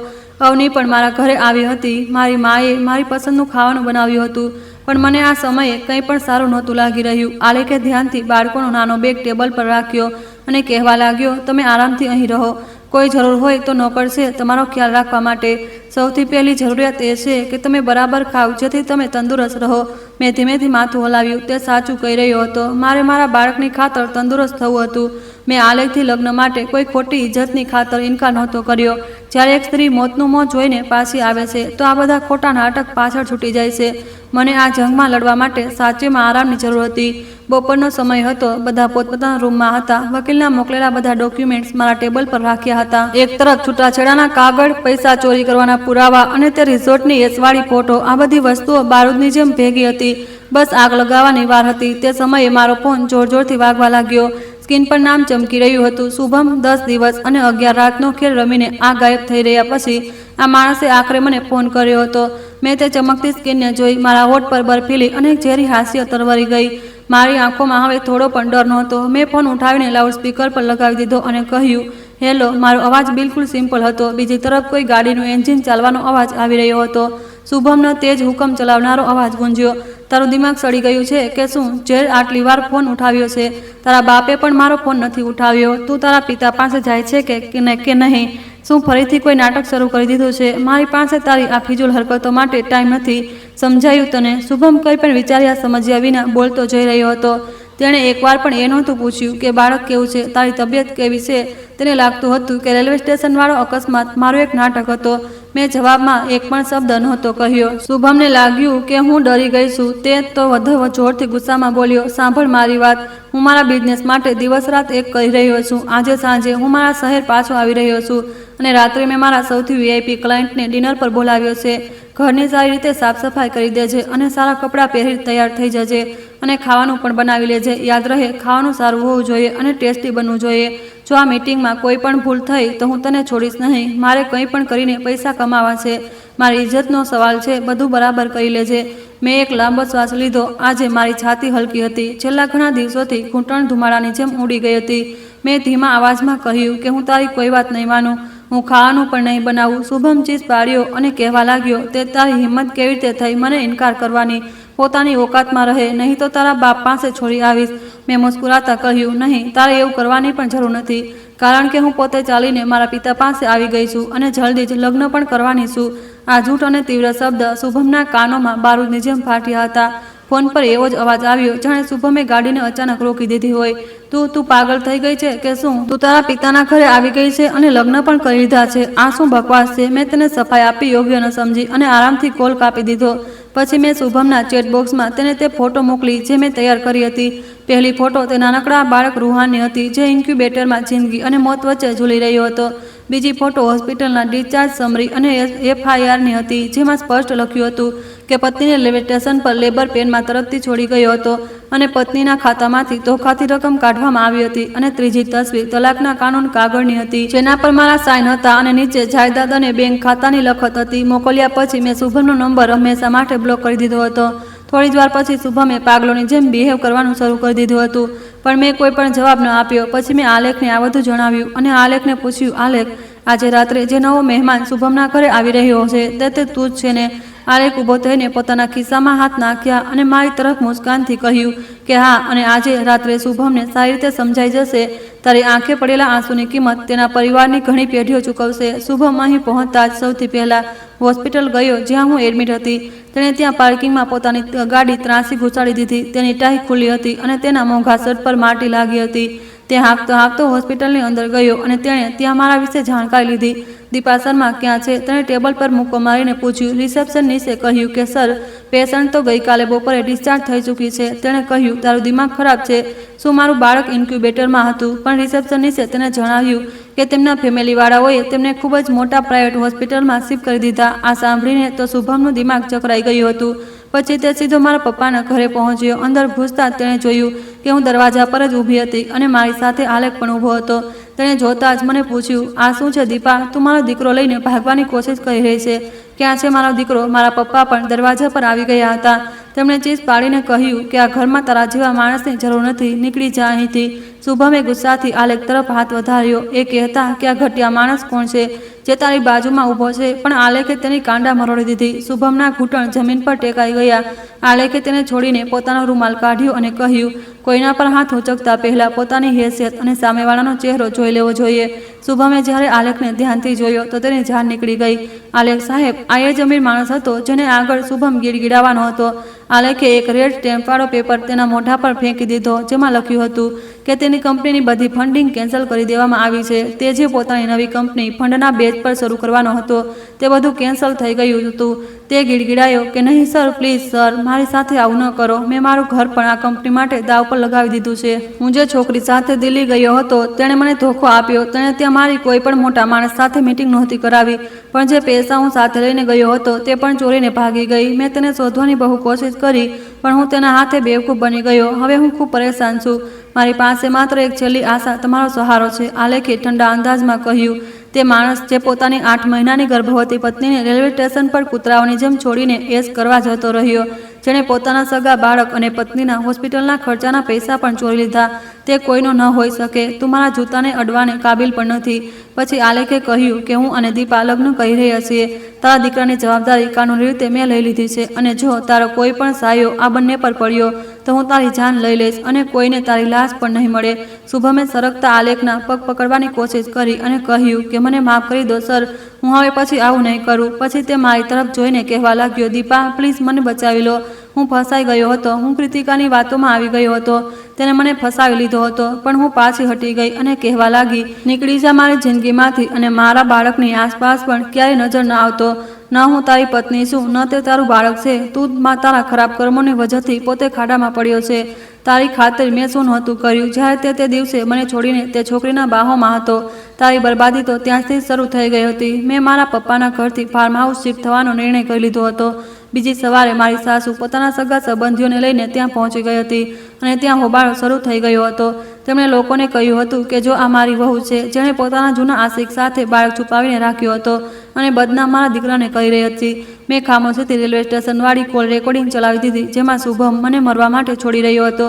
અવની પણ મારા ઘરે આવી હતી. મારી માએ મારી પસંદનું ખાવાનું બનાવ્યું હતું, પણ મને આ સમયે કંઈ પણ સારું નહોતું લાગી રહ્યું. આલેખે ધ્યાનથી બાળકોનો નાનો બેગ ટેબલ પર રાખ્યો અને કહેવા લાગ્યો, તમે આરામથી અહીં રહો. કોઈ જરૂર હોય તો નોકર છે તમારો ખ્યાલ રાખવા માટે. સૌથી પહેલી જરૂરિયાત એ છે કે તમે બરાબર ખાવ જેથી તમે તંદુરસ્ત રહો. મેં ધીમેથી માથું હલાવ્યું. તે સાચું કહી રહ્યો હતો. મારે મારા બાળકની ખાતર તંદુરસ્ત થવું હતું. મેં આલેખથી લગ્ન માટે કોઈ ખોટી ઇજ્જતની ખાતર ઇનકાર નહોતો કર્યો. જ્યારે એક સ્ત્રી મોતનું મોં જોઈને પાછી આવે છે તો આ બધા ખોટા નાટક પાછળ છૂટી જાય છે. મને આ જંગમાં લડવા માટે સાચેમાં આરામની જરૂર હતી. બપોરનો સમય હતો. બધા પોતપોતાના રૂમમાં હતા. વકીલના મોકલેલા બધા ડોક્યુમેન્ટ્સ મારા ટેબલ પર રાખ્યા હતા. એક તરફ છૂટાછેડાના કાગળ, પૈસા ચોરી કરવાના પુરાવા અને તે રિસોર્ટની એસવાળી ફોટો, આ બધી વસ્તુઓ બારૂદની જેમ ભેગી હતી. બસ આગ લગાવવાની વાર હતી. તે સમયે મારો ફોન જોર જોરથી વાગવા લાગ્યો. સ્ક્રીન પર નામ ચમકી રહ્યું હતું, શુભમ. 10 દિવસ અને 11 રાતનો ખેલ રમીને આ ગાયબ થઈ રહ્યા પછી આ માણસે આખરે મને ફોન કર્યો હતો. મેં તે ચમકતી સ્ક્રીનને જોઈ. મારા હોઠ પર બરફીલી અને એક ઝેરી હાસ્ય તરવરી ગઈ. મારી આંખોમાં હવે થોડો પણ ડર નહોતો. મેં ફોન ઉઠાવીને લાઉડસ્પીકર પર લગાવી દીધો અને કહ્યું, હેલો. મારો અવાજ બિલકુલ સિમ્પલ હતો. બીજી તરફ કોઈ ગાડીનું એન્જિન ચાલવાનો અવાજ આવી રહ્યો હતો. શુભમનો તેજ હુકમ ચલાવનારો અવાજ ગુંજ્યો. તારું દિમાગ સડી ગયું છે કે શું? જે આટલી વાર ફોન ઉઠાવ્યો છે? તારા બાપે પણ મારો ફોન નથી ઉઠાવ્યો. તું તારા પિતા પાસે જાય છે કે નહીં? શું ફરીથી કોઈ નાટક શરૂ કરી દીધું છે? મારી પાસે તારી આ ફિજૂલ હરકતો માટે ટાઈમ નથી. સમજાયું તને? શુભમ કંઈ પણ વિચાર્યા સમજ્યા વિના બોલતો જઈ રહ્યો હતો. તેણે એકવાર પણ એ નહોતું પૂછ્યું કે બાળક કેવું છે, તારી તબિયત કેવી છે. તેને લાગતું હતું કે રેલવે સ્ટેશનવાળો અકસ્માત મારો એક નાટક હતો. મેં જવાબમાં એક પણ શબ્દ નહોતો કહ્યો. શુભમને લાગ્યું કે હું ડરી ગઈ છું. તે તો વધુ જોરથી ગુસ્સામાં બોલ્યો, સાંભળ મારી વાત. હું મારા બિઝનેસ માટે દિવસ રાત એક કરી રહ્યો છું. આજે સાંજે હું મારા શહેર પાછો આવી રહ્યો છું અને રાત્રે મેં મારા સૌથી વીઆઈપી ક્લાયન્ટને ડિનર પર બોલાવ્યો છે. ઘરની સારી રીતે સાફ સફાઈ કરી દેજે અને સારા કપડાં પહેરી તૈયાર થઈ જજે અને ખાવાનું પણ બનાવી લેજે. યાદ રહે, ખાવાનું સારું હોવું જોઈએ અને ટેસ્ટી બનવું જોઈએ. જો આ મીટિંગમાં કોઈ પણ ભૂલ થઈ તો હું તને છોડીશ નહીં. મારે કંઈ પણ કરીને પૈસા કમાવા છે. મારી ઇજ્જતનો સવાલ છે. બધું બરાબર કરી લેજે. મેં એક લાંબો શ્વાસ લીધો. આજે મારી છાતી હલકી હતી. છેલ્લા ઘણા દિવસોથી ઘૂંટણ ધુમાડાની જેમ ઉડી ગઈ હતી. મેં ધીમા અવાજમાં કહ્યું કે હું તારી કોઈ વાત નહીં માનું. હું ખાવાનું પણ નહીં બનાવું. શુભમ ચીસ પાડ્યો અને કહેવા લાગ્યો, તે તારી હિંમત કેવી રીતે થઈ મને ઇનકાર કરવાની? પોતાની ઓકાતમાં રહે, નહીં તો તારા બાપ પાસે છોડી આવીશ. મેં મુસ્કુરાતા કહ્યું, નહીં, તારે એવું કરવાની પણ જરૂર નથી. કારણ કે હું પોતે ચાલીને મારા પિતા પાસે આવી ગઈ છું અને જલ્દી જ લગ્ન પણ કરવાની છું. આ જૂઠ અને તીવ્ર શબ્દ શુભમના કાનોમાં બારૂદની જેમ ફાટ્યા હતા. ફોન પર એવો જ અવાજ આવ્યો જાણે શુભમે ગાડીને અચાનક રોકી દીધી હોય. તું પાગલ થઈ ગઈ છે કે શું? તું તારા પિતાના ઘરે આવી ગઈ છે અને લગ્ન પણ કરી લીધા છે. આ શું બકવાસ છે? મેં તેને સફાઈ આપી યોગ્ય ન સમજી અને આરામથી કોલ કાપી દીધો. પછી મેં શુભમના ચેટબોક્સમાં તેને તે ફોટો મોકલી જે મેં તૈયાર કરી હતી. પહેલી ફોટો તે નાનકડા બાળક રૂહાનની હતી જે ઇન્ક્યુબેટરમાં જિંદગી અને મોત વચ્ચે ઝૂલી રહ્યો હતો. બીજી ફોટો હોસ્પિટલના ડિસ્ચાર્જ સમરી અને એફઆઈઆરની હતી જેમાં સ્પષ્ટ લખ્યું હતું કે પત્નીને રેલવે સ્ટેશન પર લેબર પેનમાં તરફથી છોડી ગયો હતો અને પત્નીના ખાતામાંથી ધોખાથી રકમ કાઢવામાં આવી હતી. અને ત્રીજી તસવીર તલાકના કાનૂન કાગળની હતી જેના પર મારા સાઇન હતા અને નીચે જાયદાદ અને બેંક ખાતાની લખત હતી. મોકલ્યા પછી મેં શુભમનો નંબર હંમેશા માટે બ્લોક કરી દીધો હતો. થોડી જ વાર પછી શુભમે પાગલોની જેમ બિહેવ કરવાનું શરૂ કરી દીધું હતું પણ મેં કોઈ પણ જવાબ ન આપ્યો. પછી મેં આલેખને આ બધું જણાવ્યું અને આલેખને પૂછ્યું, આલેખ, આજે રાત્રે જે નવો મહેમાન શુભમના ઘરે આવી રહ્યો છે તે તું જ છે ને? આલેખ ઊભો થઈને પોતાના ખિસ્સામાં હાથ નાખ્યા અને મારી તરફ મુસ્કાનથી કહ્યું કે હા, અને આજે રાત્રે શુભમને સારી રીતે સમજાઈ જશે. તારી આંખે પડેલા આંસુની કિંમત તેના પરિવારની ઘણી પેઢીઓ ચૂકવશે. શુભમ અહીં પહોંચતા જ સૌથી પહેલા હોસ્પિટલ ગયો જ્યાં હું એડમિટ હતી. તેણે ત્યાં પાર્કિંગમાં પોતાની ગાડી ત્રાંસી ઘુસાડી દીધી. તેની ટાઈ ખુલ્લી હતી અને તેના મોંઘા શર્ટ પર માટી લાગી હતી. તે હાંકતો હોસ્પિટલની અંદર ગયો અને તેણે ત્યાં મારા વિશે જાણકારી લીધી. દીપા શર્મા ક્યાં છે? તેણે ટેબલ પર મૂકો મારીને પૂછ્યું. રિસેપ્શનિસ્ટે કહ્યું કે સર, પેશન્ટ તો ગઈકાલે બપોરે ડિસ્ચાર્જ થઈ ચૂકી છે. તેણે કહ્યું, તારું દિમાગ ખરાબ છે? શું મારું બાળક ઇન્ક્યુબેટરમાં હતું? પણ રિસેપ્શનિસ્ટે તેને જણાવ્યું કે તેમના ફેમિલીવાળાઓએ તેમને ખૂબ જ મોટા પ્રાઇવેટ હોસ્પિટલમાં શિફ્ટ કરી દીધા. આ સાંભળીને તો શુભમનું દિમાગ ચકરાઈ ગયું હતું. પછી તે સીધો મારા પપ્પાના ઘરે પહોંચ્યો. અંદર ઘૂસતા તેણે જોયું કે હું દરવાજા પર જ ઊભી હતી અને મારી સાથે આલેખ પણ ઊભો હતો. તેણે જોતા જ મને પૂછ્યું, આ શું છે દીપા? તું મારો દીકરો લઈને ભાગવાની કોશિશ કરી રહી છે. ક્યાં છે મારો દીકરો? મારા પપ્પા પણ દરવાજા પર આવી ગયા હતા. તેમણે ચીસ પાડીને કહ્યું કે આ ઘરમાં તારા જેવા માણસની જરૂર નથી, નીકળી જા અહીંથી. શુભમે ગુસ્સાથી આલેખ તરફ હાથ વધાર્યો. એ કહેતા કે આ ઘટિયા માણસ કોણ છે જે તારી બાજુમાં ઊભો છે? પણ આલેખે તેની કાંડા મરોડી દીધી. શુભમના ઘૂંટણ જમીન પર ટેકાઈ ગયા. આલેખે તેને છોડીને પોતાનો રૂમાલ કાઢ્યો અને કહ્યું, કોઈના પર હાથ ઉચકતા પહેલા પોતાની હેસિયત અને સામેવાળાનો ચહેરો જોઈ લેવો જોઈએ. શુભમે જ્યારે આલેખને ધ્યાનથી જોયો તો તેની જાન નીકળી ગઈ. આલેખ સાહેબ, આ એ જ અમીર માણસ હતો જેને આગળ શુભમ ગીડગીડાવાનો હતો. આલેખે એક રેડ સ્ટેમ્પવાળો પેપર તેના મોઢા પર ફેંકી દીધો, જેમાં લખ્યું હતું કે તેની કંપનીની બધી ફંડિંગ કેન્સલ કરી દેવામાં આવી છે. તે જે પોતાની નવી કંપની ફંડના બેઝ પર શરૂ કરવાનો હતો તે બધું કેન્સલ થઈ ગયું હતું. તે ગીડગીડાયો કે નહીં સર, પ્લીઝ સર, મારી સાથે આવું ન કરો. મેં મારું ઘર પણ આ કંપની માટે દાવ પર લગાવી દીધું છે. હું જે છોકરી સાથે દિલ્હી ગયો હતો તેણે મને ધોખો આપ્યો. તેણે ત્યાં મારી કોઈ પણ મોટા માણસ સાથે મીટિંગ નહોતી કરાવી, પણ જે પૈસા હું સાથે લઈને ગયો હતો તે પણ ચોરીને ભાગી ગઈ. મેં તેને શોધવાની બહુ કોશિશ કરી, પણ હું તેના હાથે બેવકૂફ બની ગયો. હવે હું ખૂબ પરેશાન છું. મારી પાસે માત્ર એક છેલ્લી આશા તમારો સહારો છે, આલેખે ઠંડા અંદાજમાં કહ્યું. તે માણસ જે પોતાની 8 મહિનાની ગર્ભવતી પત્નીને રેલવે સ્ટેશન પર કૂતરાઓની જેમ છોડીને એશ કરવા જતો રહ્યો, જેણે પોતાના સગા બાળક અને પત્નીના હોસ્પિટલના ખર્ચાના પૈસા પણ ચોરી લીધા, તે કોઈનો ન હોઈ શકે. તું મારા જૂતાને અડવાને કાબિલ પણ નથી. પછી આલેખે કહ્યું કે હું અને દીપા લગ્ન કરી રહ્યા છીએ. તારા દીકરાની જવાબદારી કાનૂની રીતે મેં લઈ લીધી છે, અને જો તારો કોઈ પણ સાયો આ બંને પર પડ્યો તો હું તારી જાન લઈ લઈશ અને કોઈને તારી લાશ પણ નહીં મળે. શુભમે સરકતા આલેખના પગ પકડવાની કોશિશ કરી અને કહ્યું કે મને માફ કરી દો સર, હું હવે પછી આવું નહીં કરું. પછી તે મારી તરફ જોઈને કહેવા લાગ્યો, દીપા પ્લીઝ મને બચાવી લો. હું ફસાઈ ગયો હતો. હું કૃતિકાની વાતોમાં આવી ગયો હતો. તેને મને ફસાવી લીધો હતો, પણ હું પાછી હટી ગઈ અને કહેવા લાગી, નીકળી જા મારી જિંદગીમાંથી અને મારા બાળકની આસપાસ પણ ક્યારેય નજર ન આવતો. ન હું તારી પત્ની છું, ન તે તારું બાળક છે. તું તારા ખરાબ કર્મોની વજહથી પોતે ખાડામાં પડ્યો છે. તારી ખાતર મેં શું નહોતું કર્યું જ્યારે તે દિવસે મને છોડીને તે છોકરીના બાહોમાં હતો. તારી બરબાદી તો ત્યાંથી શરૂ થઈ ગઈ હતી. મેં મારા પપ્પાના ઘરથી ફાર્મ હાઉસ શિફ્ટ થવાનો નિર્ણય કરી લીધો હતો. બીજી સવારે મારી સાસુ પોતાના સગા સંબંધીઓને લઈને ત્યાં પહોંચી ગઈ હતી અને ત્યાં હોબાળો શરૂ થઈ ગયો હતો. તેમણે લોકોને કહ્યું હતું કે જો આ મારી વહુ છે જેણે પોતાના જૂના આશિક સાથે બાળક છુપાવીને રાખ્યો હતો અને બદનામ મારા દીકરાને કહી રહી હતી. મેં ખામોશીથી રેલવે સ્ટેશનવાળી કોલ રેકોર્ડિંગ ચલાવી દીધી, જેમાં શુભમ મને મરવા માટે છોડી રહ્યો હતો.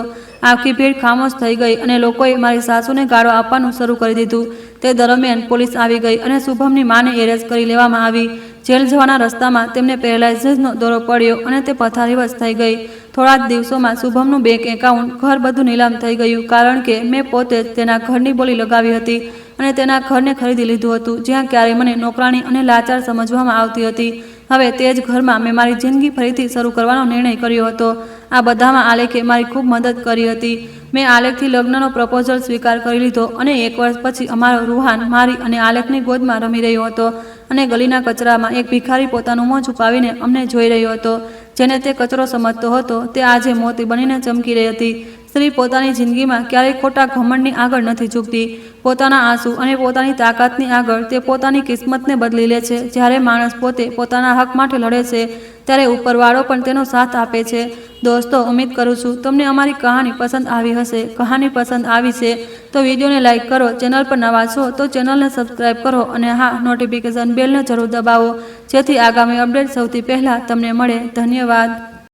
આખી ભીડ ખામોશ થઈ ગઈ અને લોકોએ મારી સાસુને ગાળો આપવાનું શરૂ કરી દીધું. તે દરમિયાન પોલીસ આવી ગઈ અને શુભમની માને એરેસ્ટ કરી લેવામાં આવી. જેલ જવાના રસ્તામાં તેમને પેરાલાઇઝનો દોરો પડ્યો અને તે પથારીવશ થઈ ગઈ. થોડા જ દિવસોમાં શુભમનું બેંક એકાઉન્ટ, ઘર બધું નીલામ થઈ ગયું, કારણ કે મેં પોતે જ તેના ઘરની બોલી લગાવી હતી અને તેના ઘરને ખરીદી લીધું હતું, જ્યાં ક્યારેય મને નોકરાણી અને લાચાર સમજવામાં આવતી હતી. હવે તે જ ઘરમાં મેં મારી જિંદગી ફરીથી શરૂ કરવાનો નિર્ણય કર્યો હતો. આ બધામાં આલેખે મારી ખૂબ મદદ કરી હતી. મેં આલેખથી લગ્નનો પ્રપોઝલ સ્વીકાર કરી લીધો અને 1 વર્ષ પછી અમારો રૂહાન મારી અને આલેખની ગોદમાં રમી રહ્યો હતો અને ગલીના કચરામાં એક ભિખારી પોતાનું મોં છુપાવીને અમને જોઈ રહ્યો હતો. જેને તે કચરો સમજતો હતો તે આજે મોતી બનીને ચમકી રહી હતી. સ્ત્રી પોતાની જિંદગીમાં ક્યારેય ખોટા ઘમંડની આગળ નથી ઝૂકતી. પોતાના આંસુ અને પોતાની તાકાતની આગળ તે પોતાની કિસ્મતને બદલી લે છે. જ્યારે માણસ પોતે પોતાના હક માટે લડે છે ત્યારે ઉપરવાળો પણ તેનો સાથ આપે છે. દોસ્તો, ઉમ્મીદ કરું છું તમને અમારી કહાની પસંદ આવી હશે. કહાની પસંદ આવી છે તો વિડીયોને લાઇક કરો, ચેનલ પર નવા છો તો ચેનલને સબસ્ક્રાઈબ કરો અને હા, નોટિફિકેશન બેલને જરૂર દબાવો, જેથી આગામી અપડેટ સૌથી પહેલાં તમને મળે. ધન્યવાદ.